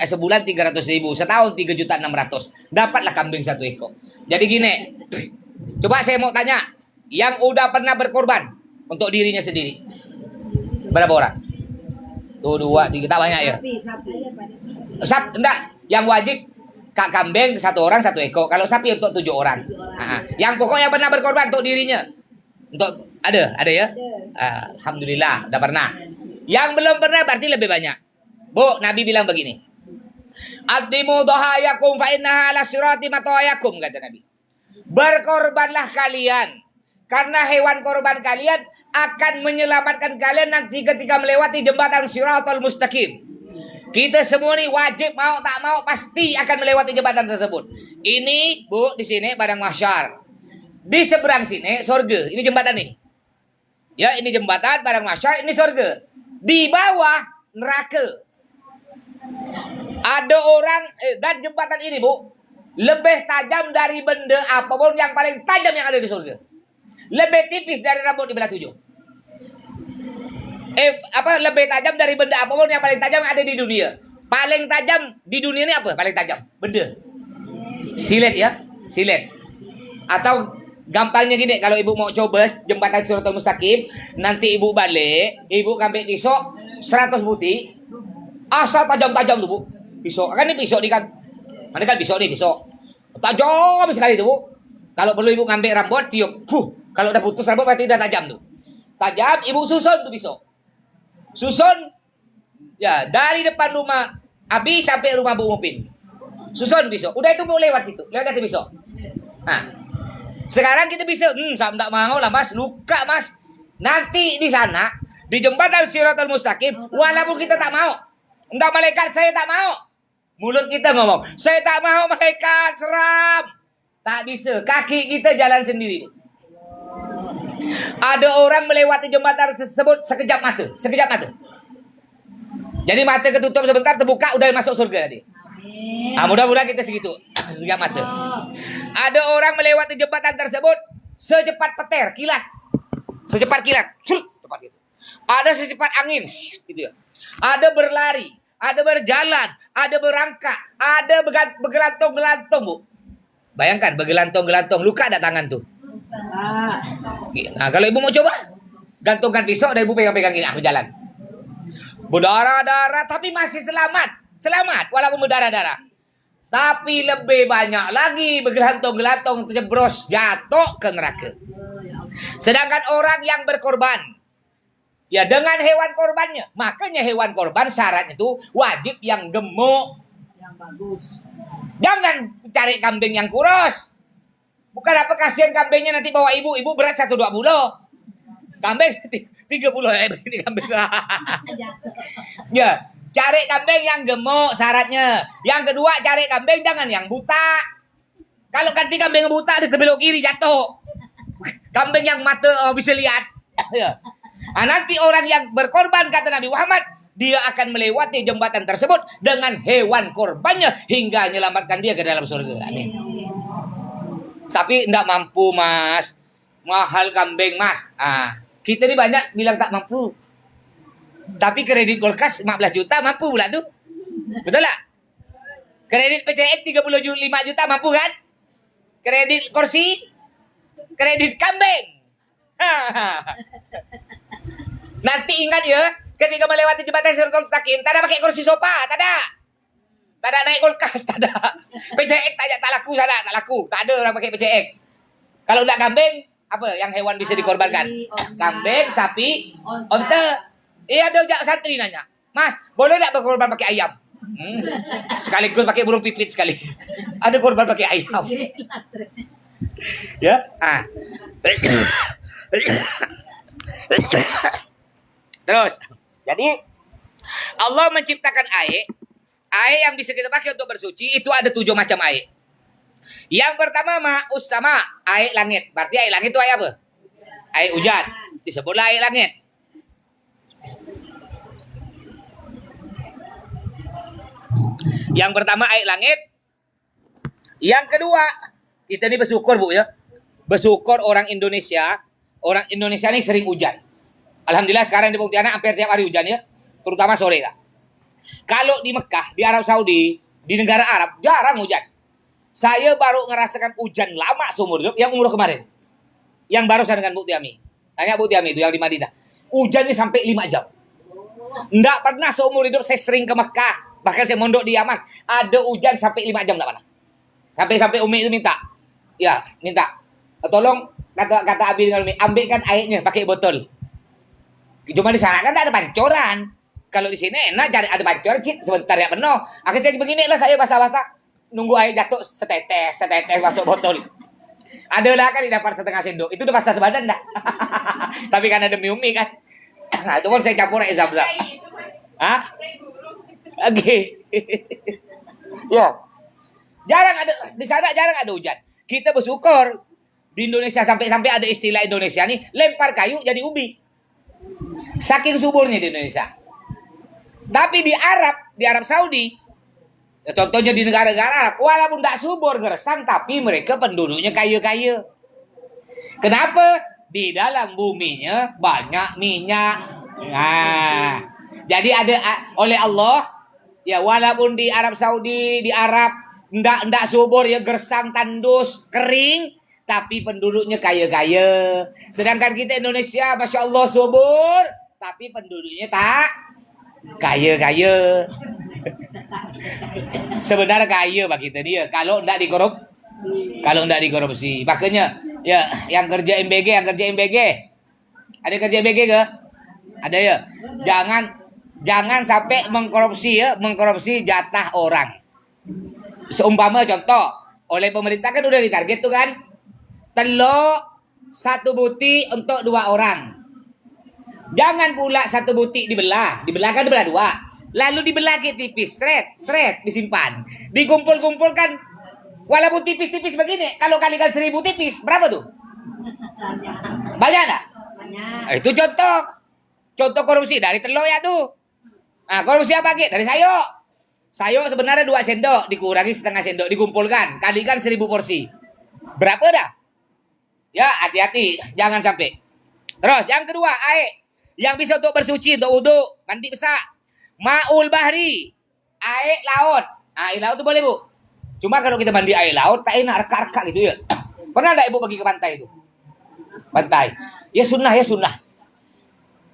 sebulan 300.000, setahun 3.600.000. Dapatlah kambing 1 ekor. Jadi gini. Coba saya mau tanya, yang udah pernah berkorban untuk dirinya sendiri. Berapa orang? Tuh 2, 3, tak banyak ya. Enggak, yang wajib kambing 1 orang 1 ekor. Kalau sapi untuk 7 orang. Yang pokoknya pernah berkorban untuk dirinya. Untuk ada ya? Alhamdulillah, udah pernah. Yang belum pernah berarti lebih banyak. Bu, Nabi bilang begini. Addimu dhahayakum fa innaha ala sirati matawayakum, kata Nabi. Berkorbanlah kalian, karena hewan korban kalian akan menyelamatkan kalian nanti ketika melewati jembatan Shiratal Mustaqim. Kita semua nih wajib mau tak mau pasti akan melewati jembatan tersebut. Ini Bu, di sini Padang Mahsyar. Di seberang sini surga. Ini jembatan nih. Ya, ini jembatan Padang Mahsyar, ini surga. Di bawah neraka. Ada orang dan jembatan ini, Bu, lebih tajam dari benda apapun yang paling tajam yang ada di surga. Lebih tipis dari rambut di belah 7. Lebih tajam dari benda apapun yang paling tajam yang ada di dunia. Paling tajam di dunia ini apa? Paling tajam benda. Silet ya, silet. Atau gampangnya gini, kalau ibu mau coba jembatan Shiratal Mustaqim, nanti ibu balik, ibu ambil pisau 100 buti, asal tajam-tajam tuh Bu. Pisau, kan ini pisau nih kan. Mana kan pisau nih, pisau. Tajam sekali tuh Bu. Kalau perlu ibu ngambil rambut, tiup. Kalau udah putus rambut berarti udah tajam tuh. Tajam, ibu susun tuh pisau. Susun, ya dari depan rumah Abi sampai rumah Bu Mupin. Susun pisau. Udah itu mau lewat situ, lewat dari pisau. Sekarang kita bisa, tak mau lah Mas, luka Mas. Nanti di sana, di jembatan Shiratal Mustaqim, walaupun kita tak mau, enggak malaikat saya tak mau. Mulut kita ngomong, saya tak mau malaikat, seram. Tak bisa, kaki kita jalan sendiri. Ada orang melewati jembatan tersebut sekejap mata. Jadi mata ketutup sebentar, terbuka, udah masuk surga tadi. Mudah-mudahan kita segitu, sekejap mata. Ada orang melewati jembatan tersebut secepat petir, kilat. Secepat kilat. Cepat gitu. Ada secepat angin, gitu ya. Ada berlari, ada berjalan, ada berangkat, ada bergelantung-gelantung, Bu. Bayangkan bergelantung-gelantung, luka ada tangan tuh. Nah, kalau ibu mau coba, gantungkan pisau dan ibu pegang-pegang gini, berjalan. Berdarah-darah tapi masih selamat. Selamat walaupun berdarah-darah. Tapi lebih banyak lagi bergelantung-gelantung, terjebros, jatuh ke neraka. Sedangkan orang yang berkorban, Ya dengan hewan korbannya. Makanya hewan korban syaratnya itu wajib yang gemuk. Yang bagus. Jangan cari kambing yang kurus. Bukan apa kasihan kambingnya nanti bawa ibu berat 1-2 kilo. Kambing 30 ini kambing. Ya, cari kambing yang gemuk syaratnya. Yang kedua cari kambing jangan yang buta. Kalau ganti kambing yang buta ada belok kiri jatuh. Kambing yang mata bisa lihat. Ya. Nah, nanti orang yang berkorban kata Nabi Muhammad, dia akan melewati jembatan tersebut dengan hewan korbannya hingga menyelamatkan dia ke dalam surga. Amin. Tapi tidak mampu mas, mahal kambing mas. Kita ini banyak bilang tak mampu. Tapi kredit kulkas 15 juta mampu pula tuh. Betul tak? Kredit PCX 35 juta mampu kan? Kredit kursi, kredit kambing. Nanti ingat ya, ketika melewati jembatan Siratul Mustaqim, tak ada pakai kursi sofa, tak ada. Tak ada naik kulkas, tak ada. PCX tak laku, tak laku. Tak ada orang pakai PCX. Kalau enggak kambing, apa yang hewan bisa dikorbankan? Kambing, sapi, onta. Ada santri nanya, Mas, boleh enggak berkorban pakai ayam? Sekaligus pakai burung pipit sekali. Ada korban pakai ayam. Ya? Terus, jadi Allah menciptakan air yang bisa kita pakai untuk bersuci itu ada 7 macam air. Yang pertama ma'us sama, air langit. Berarti air langit itu air apa? Air hujan. Disebutlah air langit. Yang pertama air langit. Yang kedua, kita ini bersyukur Bu ya. Bersyukur orang Indonesia ini sering hujan. Alhamdulillah sekarang di Pontianak hampir tiap hari hujan ya, terutama sore lah. Kalau di Mekah, di Arab Saudi, di negara Arab jarang hujan. Saya baru ngerasakan hujan lama seumur hidup yang umroh kemarin. Yang barusan dengan Bu Tiami. Tanya Bu Tiami itu yang di Madinah. Hujannya sampai 5 jam. Nggak pernah seumur hidup saya sering ke Mekah. Bahkan saya mondok di Yaman. Ada hujan sampai 5 jam nggak pernah. Sampai Umi itu minta. Ya, minta. Tolong kata Abi dengan Umi, ambilkan airnya pakai botol. Cuma di sana kan ada pancoran. Kalau di sini enak cari ada pancoran sih sebentar ya penuh. Akhirnya saya beginilah saya basah-basah nunggu air jatuh setetes masuk botol. Ada lah kan dapat setengah sendok. Itu udah basah sebadan dah. Tapi kan ada Umi kan. Nah, itu pun saya campur air zam-zam. Hah? Oke. Ya. Di sana jarang ada hujan. Kita bersyukur di Indonesia sampai ada istilah Indonesia nih lempar kayu jadi ubi. Saking suburnya di Indonesia. Tapi di Arab Saudi, ya contohnya di negara-negara Arab, walaupun tidak subur gersang, tapi mereka penduduknya kaya-kaya. Kenapa? Di dalam buminya banyak minyak. Nah, jadi ada oleh Allah, ya walaupun di Arab Saudi, di Arab ndak subur ya gersang, tandus, kering, tapi penduduknya kaya-kaya. Sedangkan kita Indonesia, Masya Allah subur, tapi penduduknya tak kaya-kaya. Sebenarnya kaya bagi kita dia kalau ndak dikorupsi. Makanya ya yang kerja MBG. Ada kerja MBG ke? Ada ya. Jangan sampai mengkorupsi jatah orang. Seumpama contoh, oleh pemerintah kan udah ditarget tuh kan. Telur 1 buti untuk 2 orang. Jangan pula 1 buti dibelah kan dibelah 2. Lalu dibelah ke tipis, seret, disimpan. Dikumpul-kumpulkan, walaupun tipis-tipis begini, kalau kalikan 1000 tipis, berapa tuh? Banyak tak? Banyak. Itu contoh korupsi dari telur ya tuh. Nah, korupsi apa lagi? Dari sayur. Sayur sebenarnya 2 sendok, dikurangi setengah sendok, dikumpulkan, kalikan 1000 porsi. Berapa dah? Ya, hati-hati, jangan sampai. Terus, yang kedua, air. Yang bisa untuk bersuci, untuk wudhu, mandi besar. Ma'ul bahri, air laut. Air laut itu boleh Bu. Cuma kalau kita mandi air laut, tak enak reka-reka gitu ya. Pernah enggak Ibu pergi ke pantai itu? Pantai. Ya sunnah.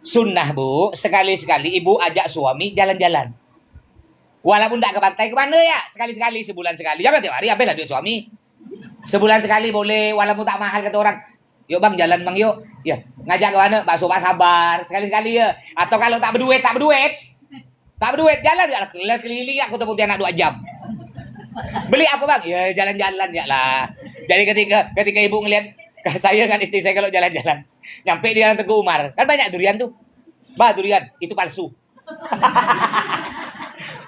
Sunnah Bu, sekali-sekali Ibu ajak suami jalan-jalan. Walaupun enggak ke pantai, kemana ya? Sekali-sekali, sebulan sekali. Jangan tiap hari, ambillah duit suami. Sebulan sekali boleh, walaupun tak mahal kata orang. Yuk bang, jalan bang yuk. Ya, ngajak ke mana? Bakso Pak Sabar. Sekali-sekali ya. Atau kalau tak berduit. Jalan ya. Keliling aku tempuh anak 2 jam. Beli apa bang? Ya jalan-jalan ya lah. Jadi ketika ibu ngeliat saya dengan istri saya kalau jalan-jalan. Nyampe di Jalan Teguh Umar. Kan banyak durian tuh. Bah durian, itu palsu.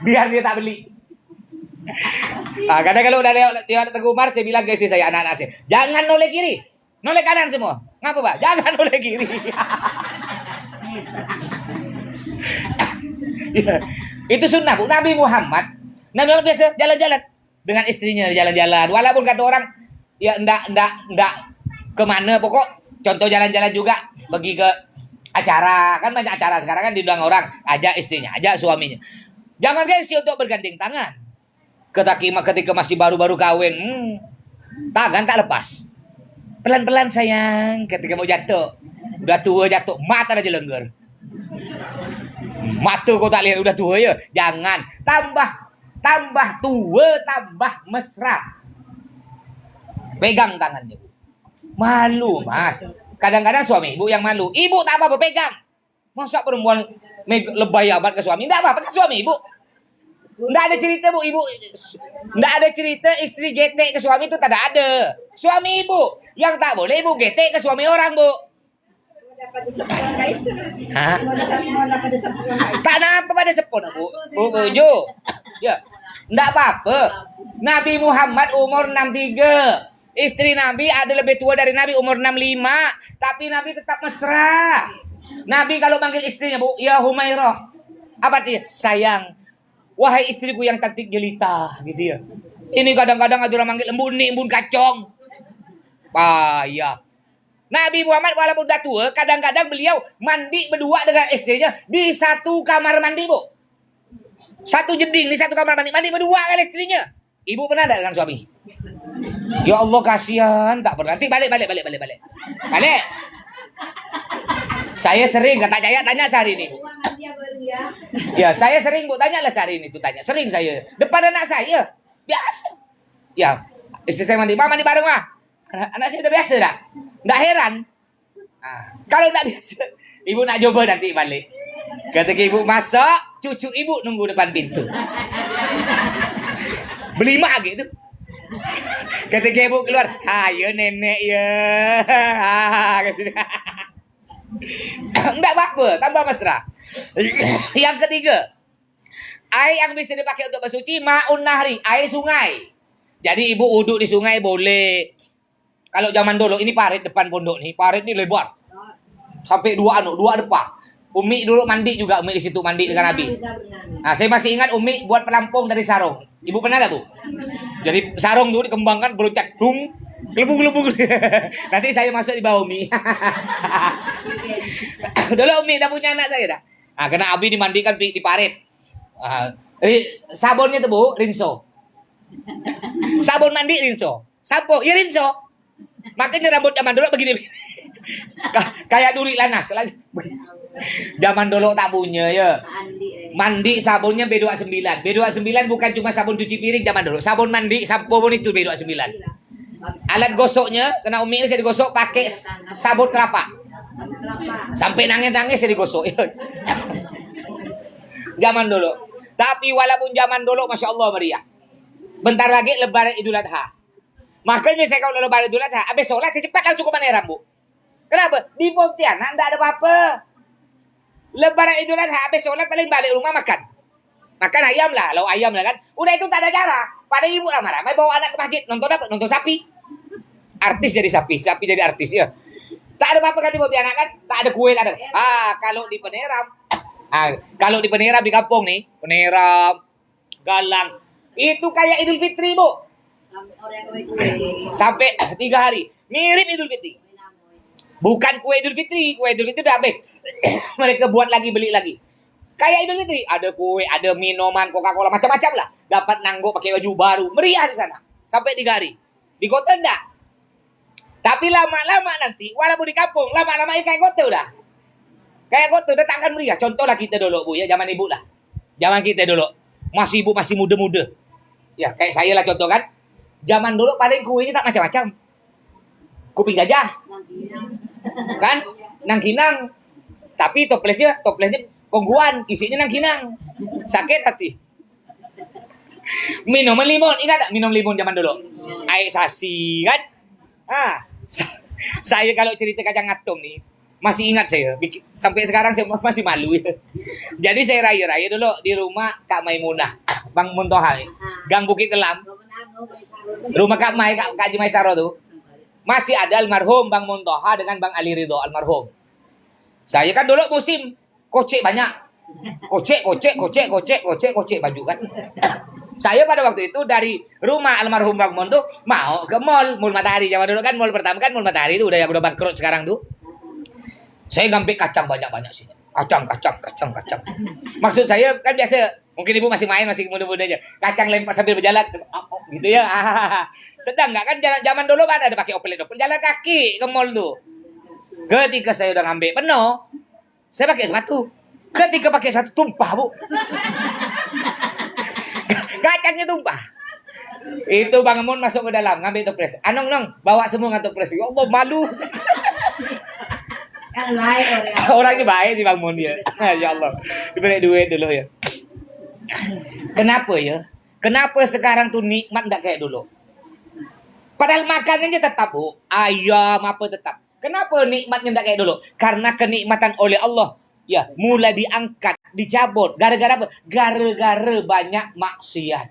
Biar dia tak beli. Kadang kalau udah lewat Jalan Teguh Umar, saya bilang ke istri saya, anak-anak saya, jangan noleh kiri. Noleh kanan semua. Ngapa, Pak? Jangan noleh kiri. Ya, itu sunnah, Bu. Nabi Muhammad biasa jalan-jalan dengan istrinya jalan-jalan. Walaupun kata orang ya enggak kemana pokok. Contoh jalan-jalan juga pergi ke acara. Kan banyak acara sekarang kan diundang orang. Ajak istrinya, ajak suaminya. Jangan gengsi untuk bergandeng tangan. Ketika masih baru-baru kawin, tangan tak lepas. Pelan-pelan sayang, ketika mau jatuh. Udah tua jatuh, mata aja lengger. Mata kau tak lihat udah tua ya. Jangan. Tambah tua, tambah mesra. Pegang tangannya. Malu, Mas. Kadang-kadang suami ibu yang malu. Ibu tak apa-apa pegang. Masa perempuan lebay amat ke suami? Enggak apa-apa ke suami ibu. Enggak ada cerita Bu, ibu. Enggak ada cerita istri getek ke suami itu tak ada. Suami ibu yang tak boleh ibu getek ke suami orang, Bu. Hah? Tak apa pada sepon, Bu. Bu bojo. Ya. Enggak apa-apa. Nabi Muhammad umur 63. Istri Nabi ada lebih tua dari Nabi umur 65. Tapi Nabi tetap mesra. Nabi kalau manggil istrinya, Bu, ya Humairah. Apa artinya? Sayang. Wahai istriku yang cantik jelita, gitu ya. Ini kadang-kadang ada orang manggil embun kacong. Payah. Nabi Muhammad walaupun udah tua, kadang-kadang beliau mandi berdua dengan istrinya di satu kamar mandi, Bu. Satu jeding di satu kamar mandi, mandi berdua dengan istrinya. Ibu pernah ada dengan suami? Ya Allah kasihan, tak pernah. Nanti balik. Saya sering, kata Jaya tanya sehari ini, Bu. Ya, saya sering, Bu, tanyalah sehari ini tuh tanya. Sering saya. Depan anak saya. Biasa. Ya, istri saya mandi bareng, mah. Anak saya udah biasa dah. Nggak heran. Nah, kalau nggak biasa, ibu nak coba nanti balik. Ketika ibu masak, cucu ibu nunggu depan pintu. Beli mak gitu. Ketika ibu keluar, ayo nenek ya. Enggak apa-apa, tambah mesra. Yang ketiga, air yang bisa dipakai untuk bersuci ma'un nahri, air sungai. Jadi ibu uduk di sungai boleh. Kalau zaman dulu ini parit depan pondok nih, parit ini lebar. Sampai dua depan. Umi dulu mandi juga, Umi di situ mandi dengan Nabi. Nah, saya masih ingat Umi buat pelampung dari sarung. Ibu pernah gak, Bu? Jadi sarung dulu dikembangkan, berucat, gelembung. Nanti saya masuk di bawah Umi. Dulu Umi udah punya anak saya dah. Nah, kena Abi dimandikan di parit. Sabunnya tuh, Bu, rinso. Sabun mandi rinso. Sampo, ya rinso. Makanya rambut zaman dulu begini. Kayak duri lanas. Zaman dulu tak punya ya. Mandi sabunnya B29. B29 bukan cuma sabun cuci piring zaman dulu. Sabun mandi, sabun itu B29. Alat gosoknya, kena Umi ini saya digosok pakai sabun kelapa. Sampai nangis-nangis saya digosok. Zaman dulu. Tapi walaupun zaman dulu Masya Allah meriah. Bentar lagi Lebaran Idul Adha. Makanya saya kalau Lebaran Idul Adha, habis sholat saya cepat langsung ke Maneram, Bu. Kenapa? Di Pontianak enggak ada apa-apa. Lebaran Idul Adha habis sholat paling balik rumah makan. Makan ayam lah, lauk ayam lah kan. Udah itu tak ada cara. Pada ibu ramai-ramai bawa anak ke masjid. Nonton apa? Nonton sapi. Artis jadi sapi jadi artis ya. Tak ada apa-apa kan di Pontianak kan? Tak ada kue, tak ada. Kalau di Peneram, di kampung nih, Peneram, Galang, itu kayak Idul Fitri, Bu. Sampai 3 hari. Mirip Idul Fitri. Bukan kue Idul Fitri udah habis. Mereka buat lagi, beli lagi. Kayak Idul Fitri, ada kue, ada minuman, Coca-Cola, macam-macam lah. Dapat nanggok pakai baju baru, meriah di sana. Sampai 3 hari. Di kota enggak. Tapi lama-lama nanti, walaupun di kampung, lama-lama kayak kota udah. Kayak kota udah tak akan meriah. Contohlah kita dulu, Bu, ya, zaman ibu lah. Zaman kita dulu. Masih ibu masih muda-muda. Ya, kayak saya lah contoh kan. Zaman dulu paling kuenya tak macam-macam. Kuping gajah. Kan? Nang kinang. Tapi toplesnya kongguan, isinya nang kinang. Sakit hati. Minum limun, ingat tak minum limun zaman dulu? Air sasi kan? Saya kalau cerita kacang atom nih masih ingat saya. Sampai sekarang saya masih malu ya. Jadi saya raya-raya dulu di rumah Kak Maimunah, Bang Muntoha, Gang Bukit Kelam. Rumah Kak Haji Maisaro tuh. Masih ada almarhum Bang Muntoha dengan Bang Ali Ridho almarhum. Saya kan dulu musim kocek banyak. Kocek baju kan. Saya pada waktu itu dari rumah almarhum Bang Mon tuh mau ke mall Matahari. Zaman dulu kan mall pertama kan mall Matahari itu udah bangkrut sekarang tuh. Saya ngambil kacang banyak-banyak sih. Kacang. Maksud saya kan biasa, mungkin ibu masih main, masih muda-muda aja. Kacang lempar sambil berjalan, gitu ya. Sedang nggak kan zaman dulu kan ada pakai oplet jalan kaki ke mall tuh. Ketika saya udah ngambil penuh, saya pakai sepatu. Ketika pakai sepatu tumpah bu. Kacangnya tumpah. Itu Bang Mun masuk ke dalam ngambil toples. Anong bawa semua nggak toples. Ya Allah malu. Orangnya baik sih Bang Mun ya. Ya Allah. Diberi duit dulu ya. Kenapa ya? Kenapa sekarang tuh nikmat nggak kayak dulu? Padahal makanannya tetap bu. Ayam apa tetap. Kenapa nikmatnya nggak kayak dulu? Karena kenikmatan oleh Allah. Ya, mulai diangkat, dicabut. Gara-gara apa? Gara-gara banyak maksiat.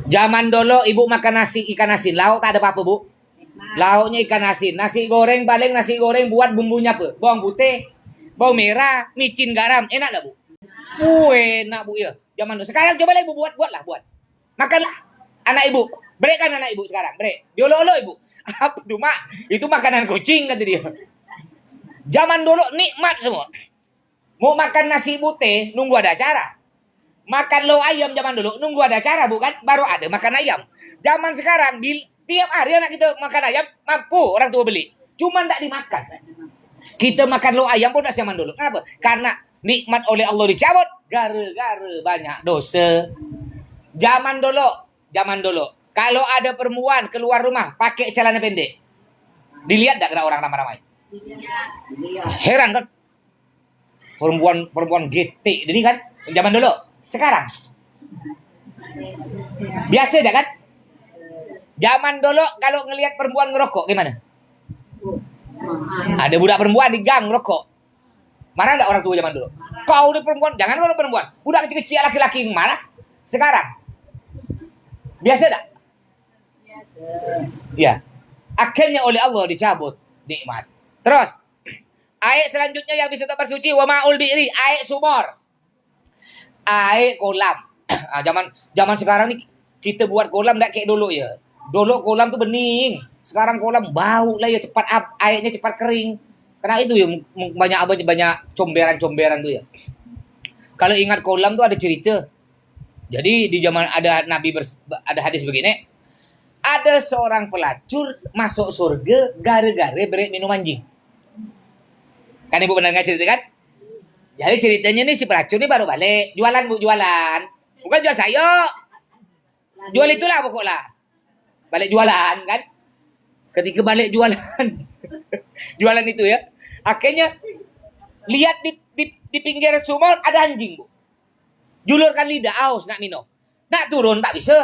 Zaman dulu ibu makan nasi ikan asin, lauk tak ada apa-apa bu. Lauknya ikan asin, nasi goreng paling nasi goreng buat bumbunya apa? Bawang putih, bawang merah, micin garam, enak gak bu? Enak bu ya. Zaman dulu. Sekarang coba lah ibu buat. Makanlah anak ibu. Break kan anak ibu sekarang, break. Diolo-olo ibu. Apa tuh mak? Itu makanan kucing kata dia. Zaman dulu nikmat semua. Mau makan nasi putih, nunggu ada acara. Makan lo ayam zaman dulu, nunggu ada acara bukan? Baru ada makan ayam. Zaman sekarang, tiap hari anak kita makan ayam, mampu orang tua beli. Cuma tidak dimakan. Kita makan lo ayam pun zaman dulu. Kenapa? Karena nikmat oleh Allah dicabut, gara-gara banyak dosa. Zaman dulu. Kalau ada perempuan keluar rumah, pakai celana pendek. Dilihat tak kena orang ramai-ramai? Heran kan? Perempuan getik jadi kan zaman dulu. Sekarang biasa aja kan? Zaman dulu kalau ngelihat perempuan ngerokok gimana? Ada budak perempuan di gang ngerokok. Marah enggak orang tua zaman dulu? Kau ini perempuan, jangan orang perempuan. Budak kecil-kecil laki-laki yang marah. Sekarang biasa enggak? Biasa. Ya. Akhirnya oleh Allah dicabut nikmat. Terus, air selanjutnya yang bisa tak bersuci wa ma'ul bi'ri, air sumur. Air kolam. Zaman sekarang nih kita buat kolam enggak kayak dulu ya. Dulu kolam tuh bening. Sekarang kolam bau lah ya, airnya cepat kering. Karena itu ya banyak comberan tuh ya. Kalau ingat kolam tuh ada cerita. Jadi di zaman ada ada hadis begini. Ada seorang pelacur masuk surga gara-gara minum anjing. Kan ibu benar nggak cerita kan? Jadi ceritanya nih si pelacur nih baru balik. Jualan bu, jualan. Bukan jual sayur. Jual itulah pokoknya. Balik jualan kan? Ketika balik jualan. Jualan itu ya. Akhirnya lihat di pinggir sumur ada anjing bu. Julurkan lidah, aus nak minum. Nak turun tak bisa.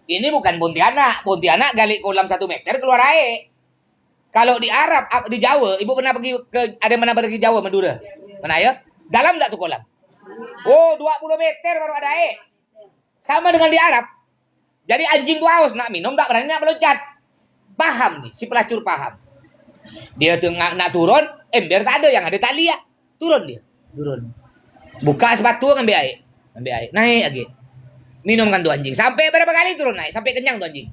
Ini bukan Pontianak. Pontianak gali kolam 1 meter keluar air. Kalau di Arab, di Jawa, ibu pernah pergi pergi Jawa, Madura? Pernah ya? Dalam enggak tuh kolam? Oh, 20 meter baru ada air. Sama dengan di Arab. Jadi anjing tuh haus nak minum, enggak berani nak meloncat. Paham nih, si pelacur paham. Dia tuh nak turun, ember tak ada, yang ada tali ya. Turun dia. Buka sepatu ngambil air. Naik lagi. Minum kan tuh anjing. Sampai berapa kali turun naik? Sampai kenyang tuh anjing.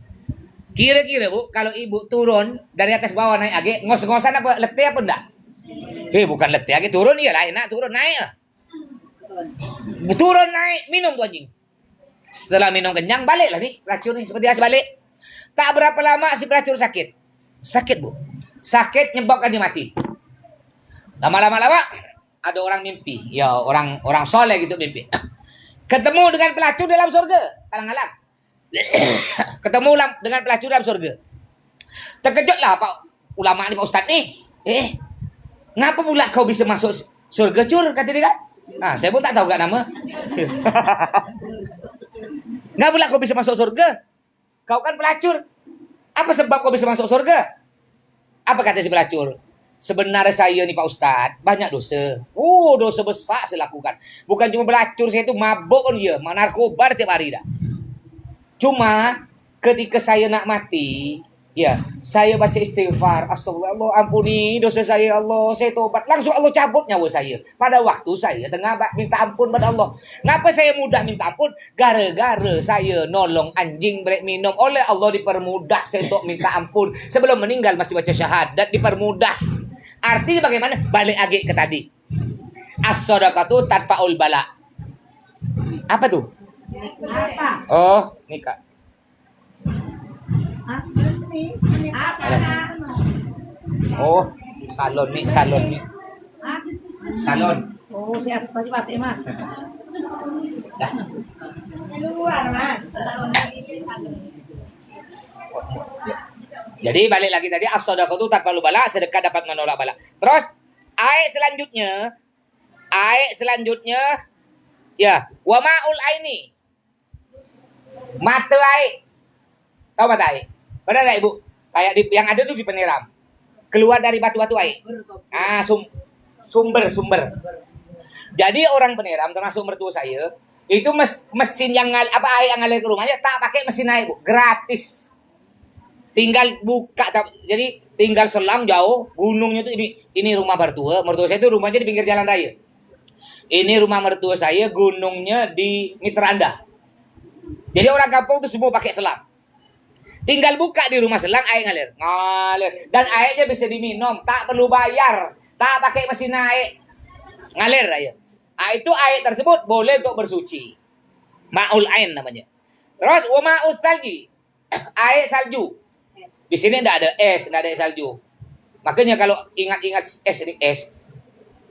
Kira-kira bu, kalau ibu turun dari atas bawah naik lagi, ngos-ngosan apa letih apa enggak? Bukan letih lagi, turun ya lah, enak turun naik. Turun naik, minum tuh anjing. Setelah minum kenyang, balik lah nih pelacur nih, seperti biasa balik. Tak berapa lama si pelacur sakit. Sakit bu. Sakit nyebabkan dia mati. Lama-lama ada orang mimpi. Ya orang soleh gitu mimpi. Ketemu dengan pelacur dalam surga. Alang-alang. Ketemu dengan pelacur dalam surga. Terkejutlah Pak ulama nih Pak Ustadz nih. Ngapa pula kau bisa masuk surga cur kata dia kan? Nah, saya pun tak tahu gak nama. Ngapa pula kau bisa masuk surga? Kau kan pelacur. Apa sebab kau bisa masuk surga? Apa kata si pelacur? Sebenarnya saya nih Pak Ustadz banyak dosa. Dosa besar saya lakukan. Bukan cuma pelacur, saya itu mabuk pun ya, narkoba tiap hari dah. Cuma ketika saya nak mati, ya, saya baca istighfar, astagfirullah, ampuni dosa saya ya Allah, saya tobat. Langsung Allah cabut nyawa saya. Pada waktu saya tengah minta ampun pada Allah. Ngapa saya mudah minta ampun? Gara-gara saya nolong anjing break minum. Oleh Allah dipermudah saya untuk minta ampun. Sebelum meninggal masih baca syahadat, dipermudah. Artinya bagaimana? Balik lagi ke tadi. As-shadaqatu tadfa'ul bala. Apa tuh? Apa? Oh, nikah. Oh, salon nih. Salon. Oh, siap tadi batik Mas. Dah. Keluar Mas. Jadi balik lagi tadi as-shadaqatu tadfa'ul bala, sedekah dapat menolak bala. Terus ayat selanjutnya ya, wa ma'ul aini. Mata air. Tahu mata air? Benar enggak Ibu? Kayak yang ada tuh di Peniram. Keluar dari batu-batu air. Sumber. Jadi orang Peniram termasuk mertua saya, itu mesin yang air yang ngalir ke rumahnya tak pakai mesin air, Bu. Gratis. Tinggal buka, jadi tinggal selang jauh, gunungnya tuh ini rumah mertua saya itu rumahnya di pinggir jalan raya. Ini rumah mertua saya, gunungnya di Mitra Anda. Jadi orang kampung tuh semua pakai selang. Tinggal buka di rumah selang, air ngalir. Dan airnya bisa diminum, tak perlu bayar, tak pakai mesin air, ngalir air. Itu air tersebut boleh untuk bersuci. Ma'ul ain namanya. Terus wa ma'us salji, air salju. Di sini enggak ada es, enggak ada es salju. Makanya kalau ingat-ingat es,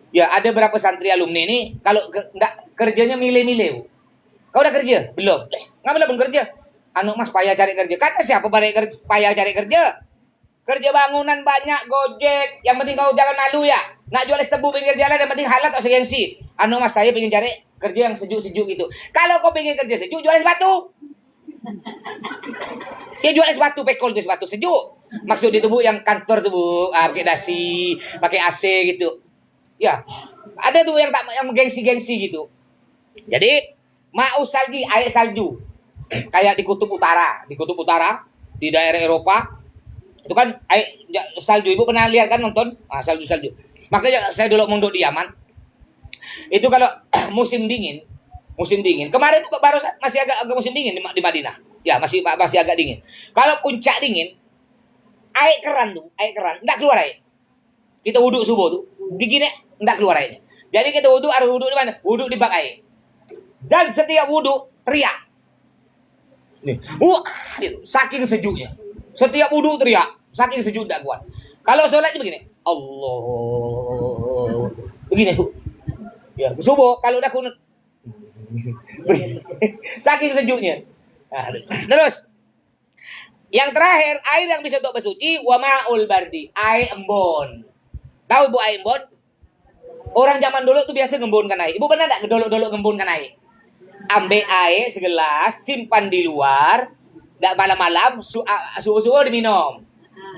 ya ada berapa santri alumni ini kalau enggak kerjanya milih-milih. Kau udah kerja? Belum. Ngapa belum kerja? Mas payah cari kerja. Kata siapa payah cari kerja? Kerja bangunan banyak, Gojek. Yang penting kau jangan malu ya. Nak jual es tebu pinggir jalan, yang penting halal atau segengsi. Mas saya pengen cari kerja yang sejuk-sejuk gitu. Kalau kau pengen kerja sejuk, jual es batu. Ya jual es batu, pekol es batu sejuk. Maksud itu Bu yang kantor tuh Bu, pakai dasi, pakai AC gitu. Ya, ada tuh yang gengsi-gengsi gitu. Jadi ma'us salji, air salju. Kayak di kutub utara di daerah Eropa. Itu kan air salju. Ibu pernah lihat kan nonton? Salju. Makanya saya dulu mondok di Yaman. Itu kalau musim dingin. Kemarin itu baru masih agak musim dingin di Madinah. Ya, masih agak dingin. Kalau puncak dingin, air keran. Enggak keluar air. Kita wuduk subuh tuh, dingin enggak keluar airnya. Jadi kita harus wuduk di mana? Wuduk di bak air. Dan setiap wuduk teriak. Nih, saking sejuknya. Setiap wuduk teriak, saking sejuk enggak kuat. Kalau sholatnya begini, Allah. Begini, Bu. Ya, subuh kalau udah kunut. Saking sejuknya. Terus yang terakhir, air yang bisa untuk bersuci, wa ma'ul bardi, air embun. Tahu Bu air embun? Orang zaman dulu tuh biasa ngembunkan air. Ibu pernah enggak dolok-dolok ngembunkan air? Ambil air segelas, simpan di luar, enggak malam-malam subuh-subuh diminum.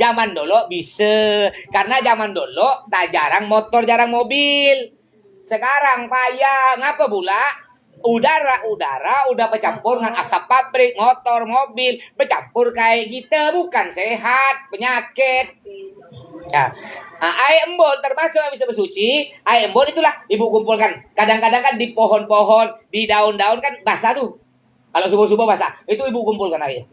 Zaman dulu bisa, karena zaman dulu tak jarang motor, jarang mobil. Sekarang payah, ngapa pula? Udara udah bercampur dengan asap pabrik, motor, mobil, bercampur kayak gitu, bukan sehat, penyakit. Ya. Air embun termasuk yang bisa bersuci. Air embun itulah ibu kumpulkan. Kadang-kadang kan di pohon-pohon, di daun-daun kan basah tuh. Kalau subuh-subuh basah, itu ibu kumpulkan air.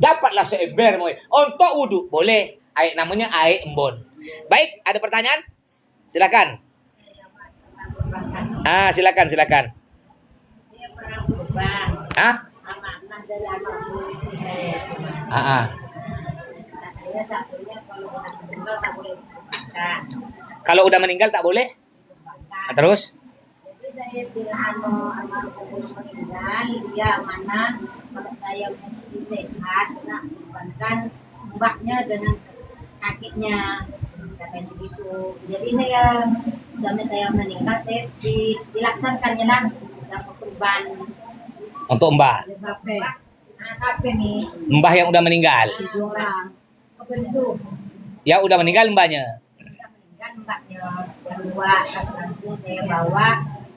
Dapatlah seember mau untuk wudhu, boleh. Air namanya air embun. Baik, ada pertanyaan? Silakan. Silakan. Saya pernah berubah. Amanah dari almarhum istri saya. Katanya satunya kalau udah meninggal tak boleh dikembangkan. Terus? Jadi saya bilang almarhum meninggal, dia amanah, kalau saya masih sehat, nak kembangkan mbahnya dengan kakinya, katanya gitu. Jadi suami saya meninggal, saya dilaksanakannya lah yang kurban Untuk Mbah. sampai sampai nih Mbah yang udah meninggal. 7 orang. Apa itu? Ya udah meninggal mbahnya. Kan mbaknya yang dua pas langsung saya bawa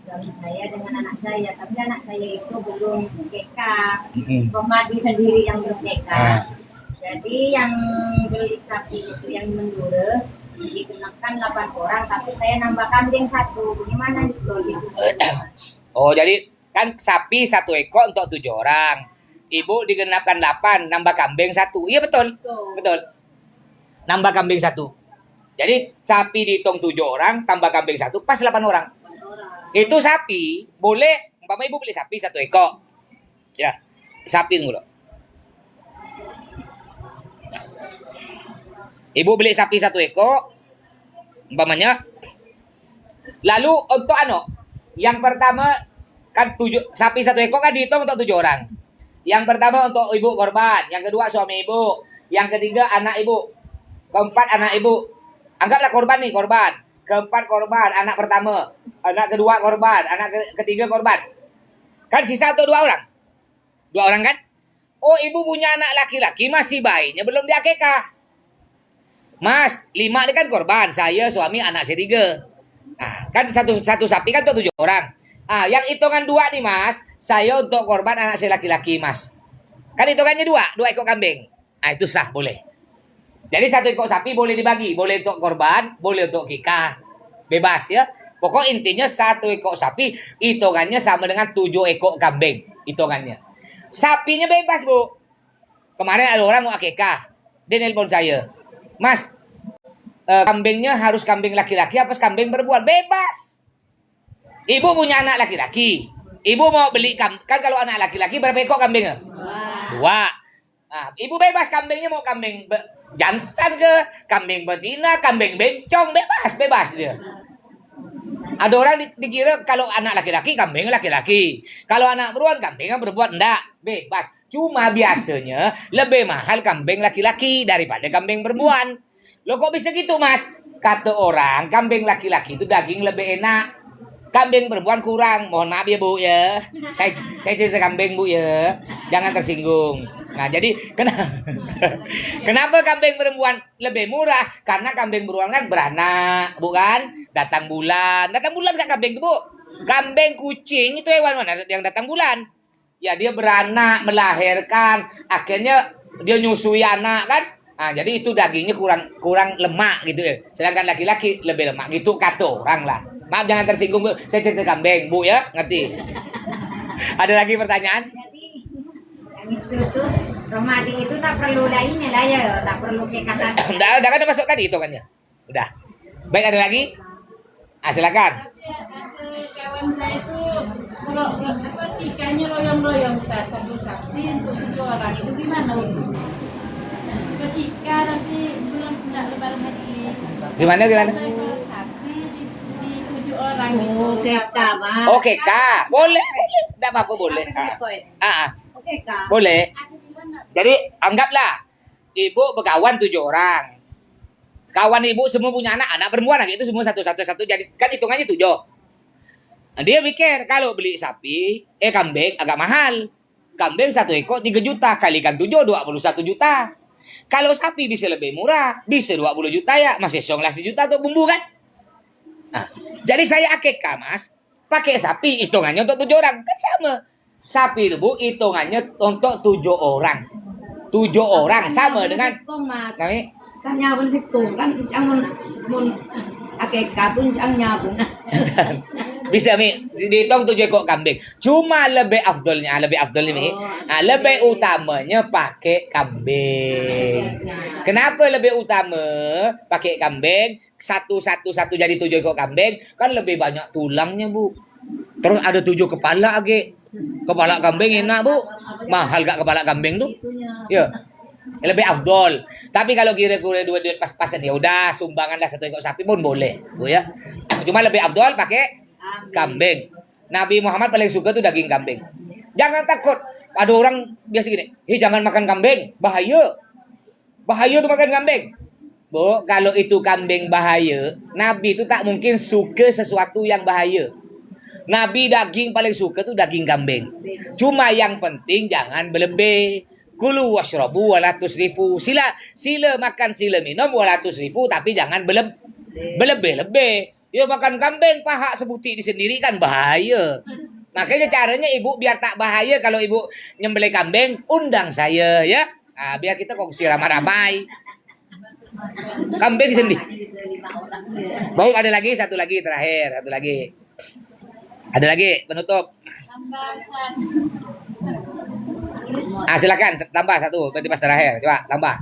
suami saya dengan anak saya, tapi anak saya itu belum TK, Romadi sendiri yang belum TK. Jadi yang beli sapi itu yang mendure dikenakan 8 orang, tapi saya nambah kambing 1. Bagaimana gitu? Oh jadi kan sapi 1 ekor untuk 7 orang. Ibu digenapkan 8, nambah kambing 1. Iya betul. Betul. Nambah kambing 1. Jadi sapi dihitung 7 orang, tambah kambing 1, pas 8 orang. Itu sapi, boleh, umpama ibu beli sapi 1 ekor. Ya, sapi tunggu loh. Ibu beli sapi 1 ekor, umpamanya. Lalu untuk yang pertama kan sapi 1 ekor kan dihitung untuk 7 orang. Yang pertama untuk ibu korban, yang kedua suami ibu, yang ketiga anak ibu, keempat anak ibu. Anggaplah korban nih, korban. Keempat korban, anak pertama. Anak kedua korban, anak ketiga korban. Kan sisa untuk 2 orang. 2 orang kan? Oh, ibu punya anak laki-laki, masih bayinya belum diakekah. Mas, 5 ini kan korban. Saya, suami, anak saya 3. Nah, kan satu sapi kan untuk 7 orang. Ah, yang hitungan 2 nih, Mas. Saya untuk korban anak saya laki-laki, Mas. Kan hitungannya 2 ekor kambing. Ah, itu sah, boleh. Jadi 1 ekor sapi boleh dibagi, boleh untuk korban, boleh untuk kikah. Bebas ya. Pokok intinya 1 ekor sapi hitungannya sama dengan 7 ekor kambing. Hitungannya. Sapinya bebas, Bu. Kemarin ada orang mau akikah. Dia nelpon saya. Mas, kambingnya harus kambing laki-laki apa kambing perempuan? Bebas. Ibu punya anak laki-laki. Ibu mau beli kan kalau anak laki-laki berapa ekor kambingnya? 2. Nah, ibu bebas kambingnya mau kambing jantan ke, kambing betina, kambing bencong, bebas dia. Ada orang dikira kalau anak laki-laki kambing laki-laki, kalau anak perempuan kambingnya perempuan, enggak, bebas. Cuma biasanya lebih mahal kambing laki-laki daripada kambing perempuan. Loh kok bisa gitu, Mas? Kata orang kambing laki-laki itu daging lebih enak, kambing perempuan kurang. Mohon maaf ya Bu ya, saya cerita kambing Bu ya, jangan tersinggung. Nah jadi kenapa kambing perempuan lebih murah? Karena kambing perempuan kan beranak, bukan? Datang bulan kan kambing itu Bu. Kambing kucing itu hewan mana yang datang bulan? Ya dia beranak, melahirkan, akhirnya dia nyusui anak kan? Nah, jadi itu dagingnya kurang lemak gitu ya. Sedangkan laki-laki lebih lemak gitu kata orang lah. Maaf jangan tersinggung Bu. Saya cerita kambing Bu ya, ngerti? Ada lagi pertanyaan? Yang itu tuh Romadi itu tak perlu lainnya lah ya, tak perlu kekatan. Udah kan udah masuk tadi hitungannya. Udah. Baik, ada lagi? Ah, silakan. Kawan saya itu kalau tikanya loyong-loyong Ustaz, 1 sapi untuk 7 orang itu gimana? Ketika nanti belum tidak lebaran haji. Gimana? Kalau sapi di 7 orang itu. Kak, Bang. Oke, Kak. Boleh. Enggak apa-apa boleh. Oke, Kak. Boleh. Jadi anggaplah ibu berkawan 7 orang. Kawan ibu semua punya anak perempuan lagi itu semua satu jadi kan hitungannya 7. Nah, dia mikir kalau beli sapi, kambing agak mahal. Kambing 1 ekor 3 juta kalikan 7 21 juta. Kalau sapi bisa lebih murah, bisa 20 juta ya, masih 19 juta untuk bumbu kan? Nah, jadi saya akikah, Mas, pakai sapi hitungannya untuk 7 orang kan sama. Sapi itu Bu hitungannya untuk 7 orang. 7 orang sama dengan Mas. kami Kan nyabun situ kan yang mun akikah pun yang nyabun. bisa dihitung 7 ekor kambing. Cuma lebih afdolnya Mi. Nah, lebih utamanya pakai kambing. Kenapa lebih utama pakai kambing? Satu jadi 7 ekor kambing kan lebih banyak tulangnya Bu. Terus ada 7 kepala lagi. Kepala kambing enak Bu. Mahal gak kepala kambing tuh? Ya. Lebih afdol. Tapi kalau kira-kira duit pas-pasan ya udah sumbangan lah 1 ekor sapi pun boleh, Bu ya. Cuma lebih afdol pakai kambing. Nabi Muhammad paling suka tuh daging kambing. Jangan takut. Ada orang biasa gini, jangan makan kambing, bahaya. Bahaya tuh makan kambing. Bu, kalau itu kambing bahaya, Nabi itu tak mungkin suka sesuatu yang bahaya. Nabi daging paling suka tuh daging kambing. Cuma yang penting jangan berlebih. Kulu washrabu wala tusrifu. Sila makan, sila minum wala tusrifu, tapi jangan berlebih-lebih. Ya makan kambing paha sebutik di sendiri kan bahaya. Makanya caranya ibu biar tak bahaya kalau ibu nyembelih kambing, undang saya ya. Nah, biar kita kongsi ramai-ramai. Kambing sendiri. Baik, ada lagi satu lagi terakhir, satu lagi. Ada lagi penutup. Tambah Silakan tambah satu berarti pas terakhir. Coba tambah.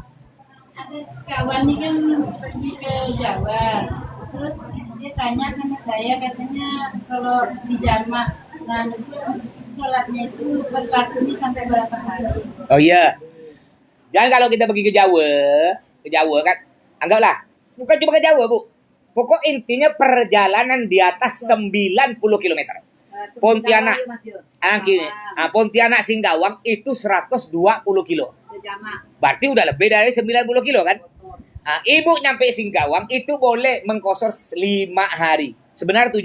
ada kawan ini kan pergi ke Jawa, terus dia tanya sama saya, katanya kalau di jamak dan itu sholatnya itu berlakunya sampai berapa hari? Oh iya. Jangan kalau kita pergi ke Jawa kan, anggaplah bukan cuma ke Jawa, Bu. Pokok intinya perjalanan di atas 90 km. Pontianak. Pontianak Singkawang itu 120 kilo. Sejamak. Berarti udah lebih dari 90 kilo kan? Ibu nyampe Singkawang itu boleh mengkosor 5 hari. Sebenarnya 7.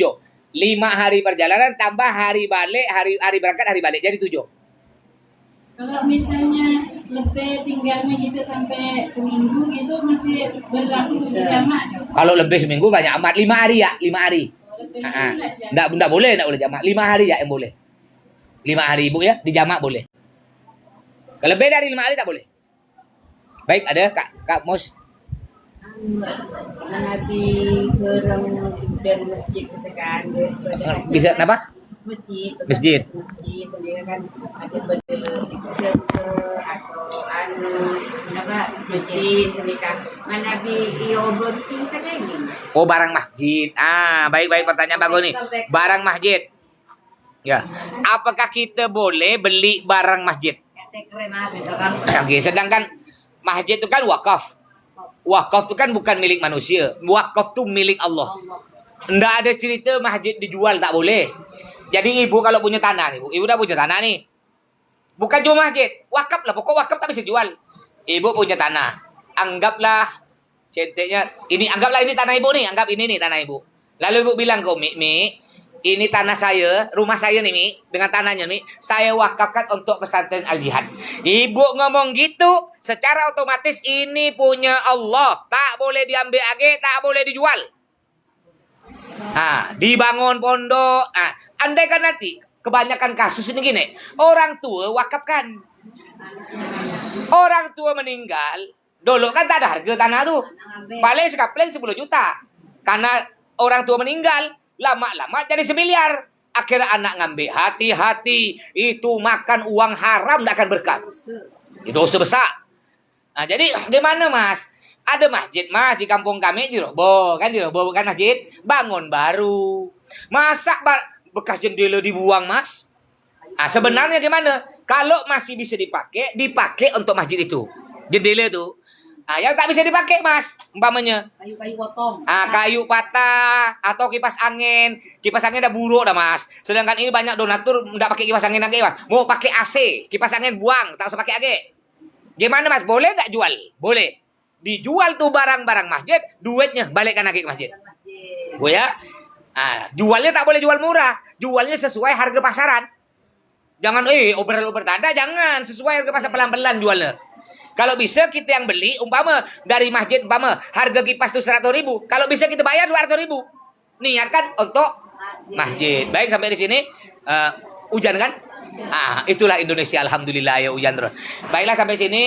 5 hari perjalanan tambah hari balik, hari berangkat, hari balik. Jadi 7. Kalau misalnya lebih tinggalnya gitu sampai seminggu gitu masih berlaku di jamak? Kalau lebih seminggu banyak amat. 5 hari ya, 5 hari. Enggak boleh jamak. 5 hari ya yang boleh. 5 hari ibu ya, di jamak boleh. Kalau lebih dari 5 hari tak boleh. Baik, ada Kak Mos. Nabi kerang dan masjid misalkan Bisa apa? Masjid. sendiri kan ada benda atau mesin sendiri kan Nabi berarti misalkan ini. Oh, barang masjid. Baik pertanyaan bagus nih. Barang masjid. Ya. Apakah kita boleh beli barang masjid? Keren mas, misalkan. Sedangkan masjid itu kan wakaf. Wakaf itu kan bukan milik manusia. Wakaf itu milik Allah. Nggak ada cerita masjid dijual, tak boleh. Jadi ibu kalau punya tanah nih, ibu udah punya tanah nih. Bukan cuma masjid, wakaf lah. Pokok wakaf tak bisa jual. Ibu punya tanah. Anggaplah centeknya ini, anggaplah ini tanah ibu nih. Anggap ini nih tanah ibu. Lalu ibu bilang ke Mi, ini tanah saya, rumah saya nih Mi, dengan tanahnya nih, saya wakafkan untuk pesantren Al-Jihad. Ibu ngomong gitu, secara otomatis ini punya Allah. Tak boleh diambil lagi, tak boleh dijual. Dibangun pondok. Andai kan nanti kebanyakan kasus ini gini, orang tua wakafkan. Orang tua meninggal, dulu kan tak ada harga tanah tuh. Paling sekapling 10 juta. Karena orang tua meninggal, lama-lama jadi 1 miliar. Akhirnya anak ngambil, hati-hati. Itu makan uang haram, tidak akan berkah. Itu dosa besar. Jadi gimana mas? Ada masjid mas di kampung kami di Robo kan, bukan masjid, bangun baru. Masa bekas jendela dibuang mas? Sebenarnya gimana? Kalau masih bisa dipakai untuk masjid itu, jendela itu. Yang tak bisa dipakai mas, umpamanya Kayu-kayu potong. kayu patah atau kipas angin udah buruk dah mas. Sedangkan ini banyak donatur nggak pakai kipas angin lagi mas, mau pakai AC, kipas angin buang, tak usah pakai AC. Gimana mas? Boleh nggak jual? Boleh. Dijual tuh barang-barang masjid, duitnya balikkan lagi ke masjid. Bu ya. Jualnya tak boleh jual murah, jualnya sesuai harga pasaran. Jangan ober-ober tanda, jangan sesuai harga pasar, pelan-pelan jualnya. Kalau bisa kita yang beli, umpama dari masjid, umpama harga kipas itu 100.000, kalau bisa kita bayar 200.000. Niatkan untuk masjid. Baik, sampai di sini hujan kan? Itulah Indonesia, alhamdulillah ya, hujan terus. Baiklah, sampai sini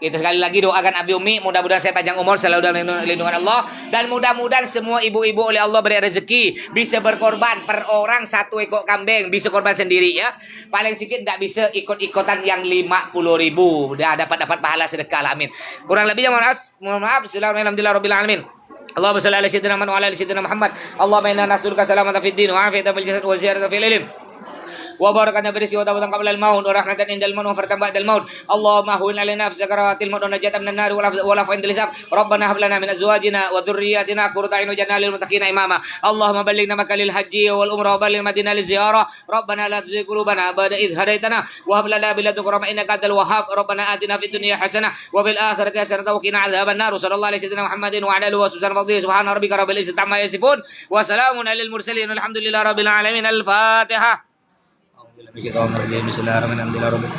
kita sekali lagi doakan Abi Umi, mudah-mudahan saya panjang umur, selalu dalam lindungan Allah, dan mudah-mudahan semua ibu-ibu oleh Allah beri rezeki, bisa berkorban per orang 1 ekor kambing, bisa korban sendiri ya. Paling sedikit tidak bisa ikut-ikutan yang 50.000, udah dapat pahala sedekah lah, amin. Kurang lebihnya mohon maaf. Bismillahirrahmanirrahim. Allahumma shalli ala sayyidina Muhammad wa ala ali sayyidina Muhammad. Allahumma inna nas'aluka salamatan fid din wa afiyatan fil jasad wa ziyadatan fil ilm وبارك لنا برزقه وتوبة قبل الموت ورحمة عند الموت وفرجا بعد الموت اللهم هون علينا في سكرات الموت ونجاة من النار والعفو عند الحساب ربنا هب لنا من أزواجنا وذرياتنا قرة أعين واجعلنا للمتقين إماما اللهم بلغنا مكة للحج والعمرة وبلغ المدينة للزيارة ربنا لا تزغ قلوبنا بعد إذ هديتنا وهب لنا من لدنك رحمة إنك أنت الوهاب ربنا آتنا في الدنيا حسنة وفي الآخرة حسنة وقنا عذاب النار صلى الله عليه سيدنا محمد وعلى آله وصحبه وسلم سبحان ربك رب العزة عما يصفون وسلام على المرسلين والحمد لله رب العالمين الفاتحة بسم الله الرحمن الرحيم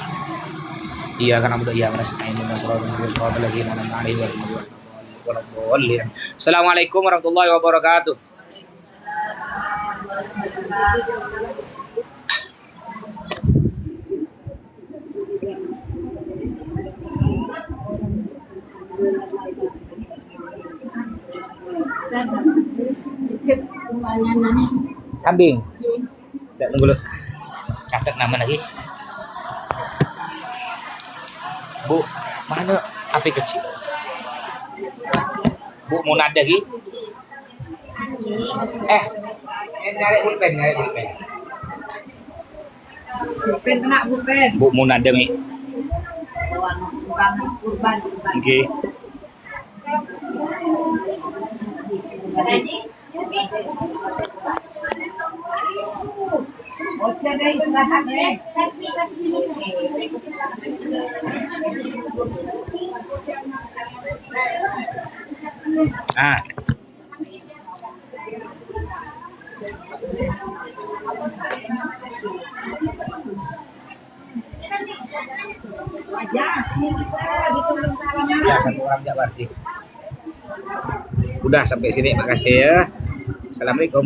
إياك نعبد وإياك نستعين اهدنا الصراط المستقيم صراط الذين أنعمت عليهم غير المغضوب عليهم ولا الضالين السلام عليكم ورحمة الله وبركاته Semuanya nanya. Kambing. Tidak tunggu dulu. Catat nama lagi. Bu, mana api kecil? Bu, mau nada lagi? Nyari pulpen. Bupen kena bupen. Bu, mau nada mi? Bukan kurban. Oke. Oke deh istirahat deh. Ah. Aja, ini kita gitu belum salaman. Ya, satu orang aja berarti. Udah sampai sini, makasih ya. Assalamualaikum.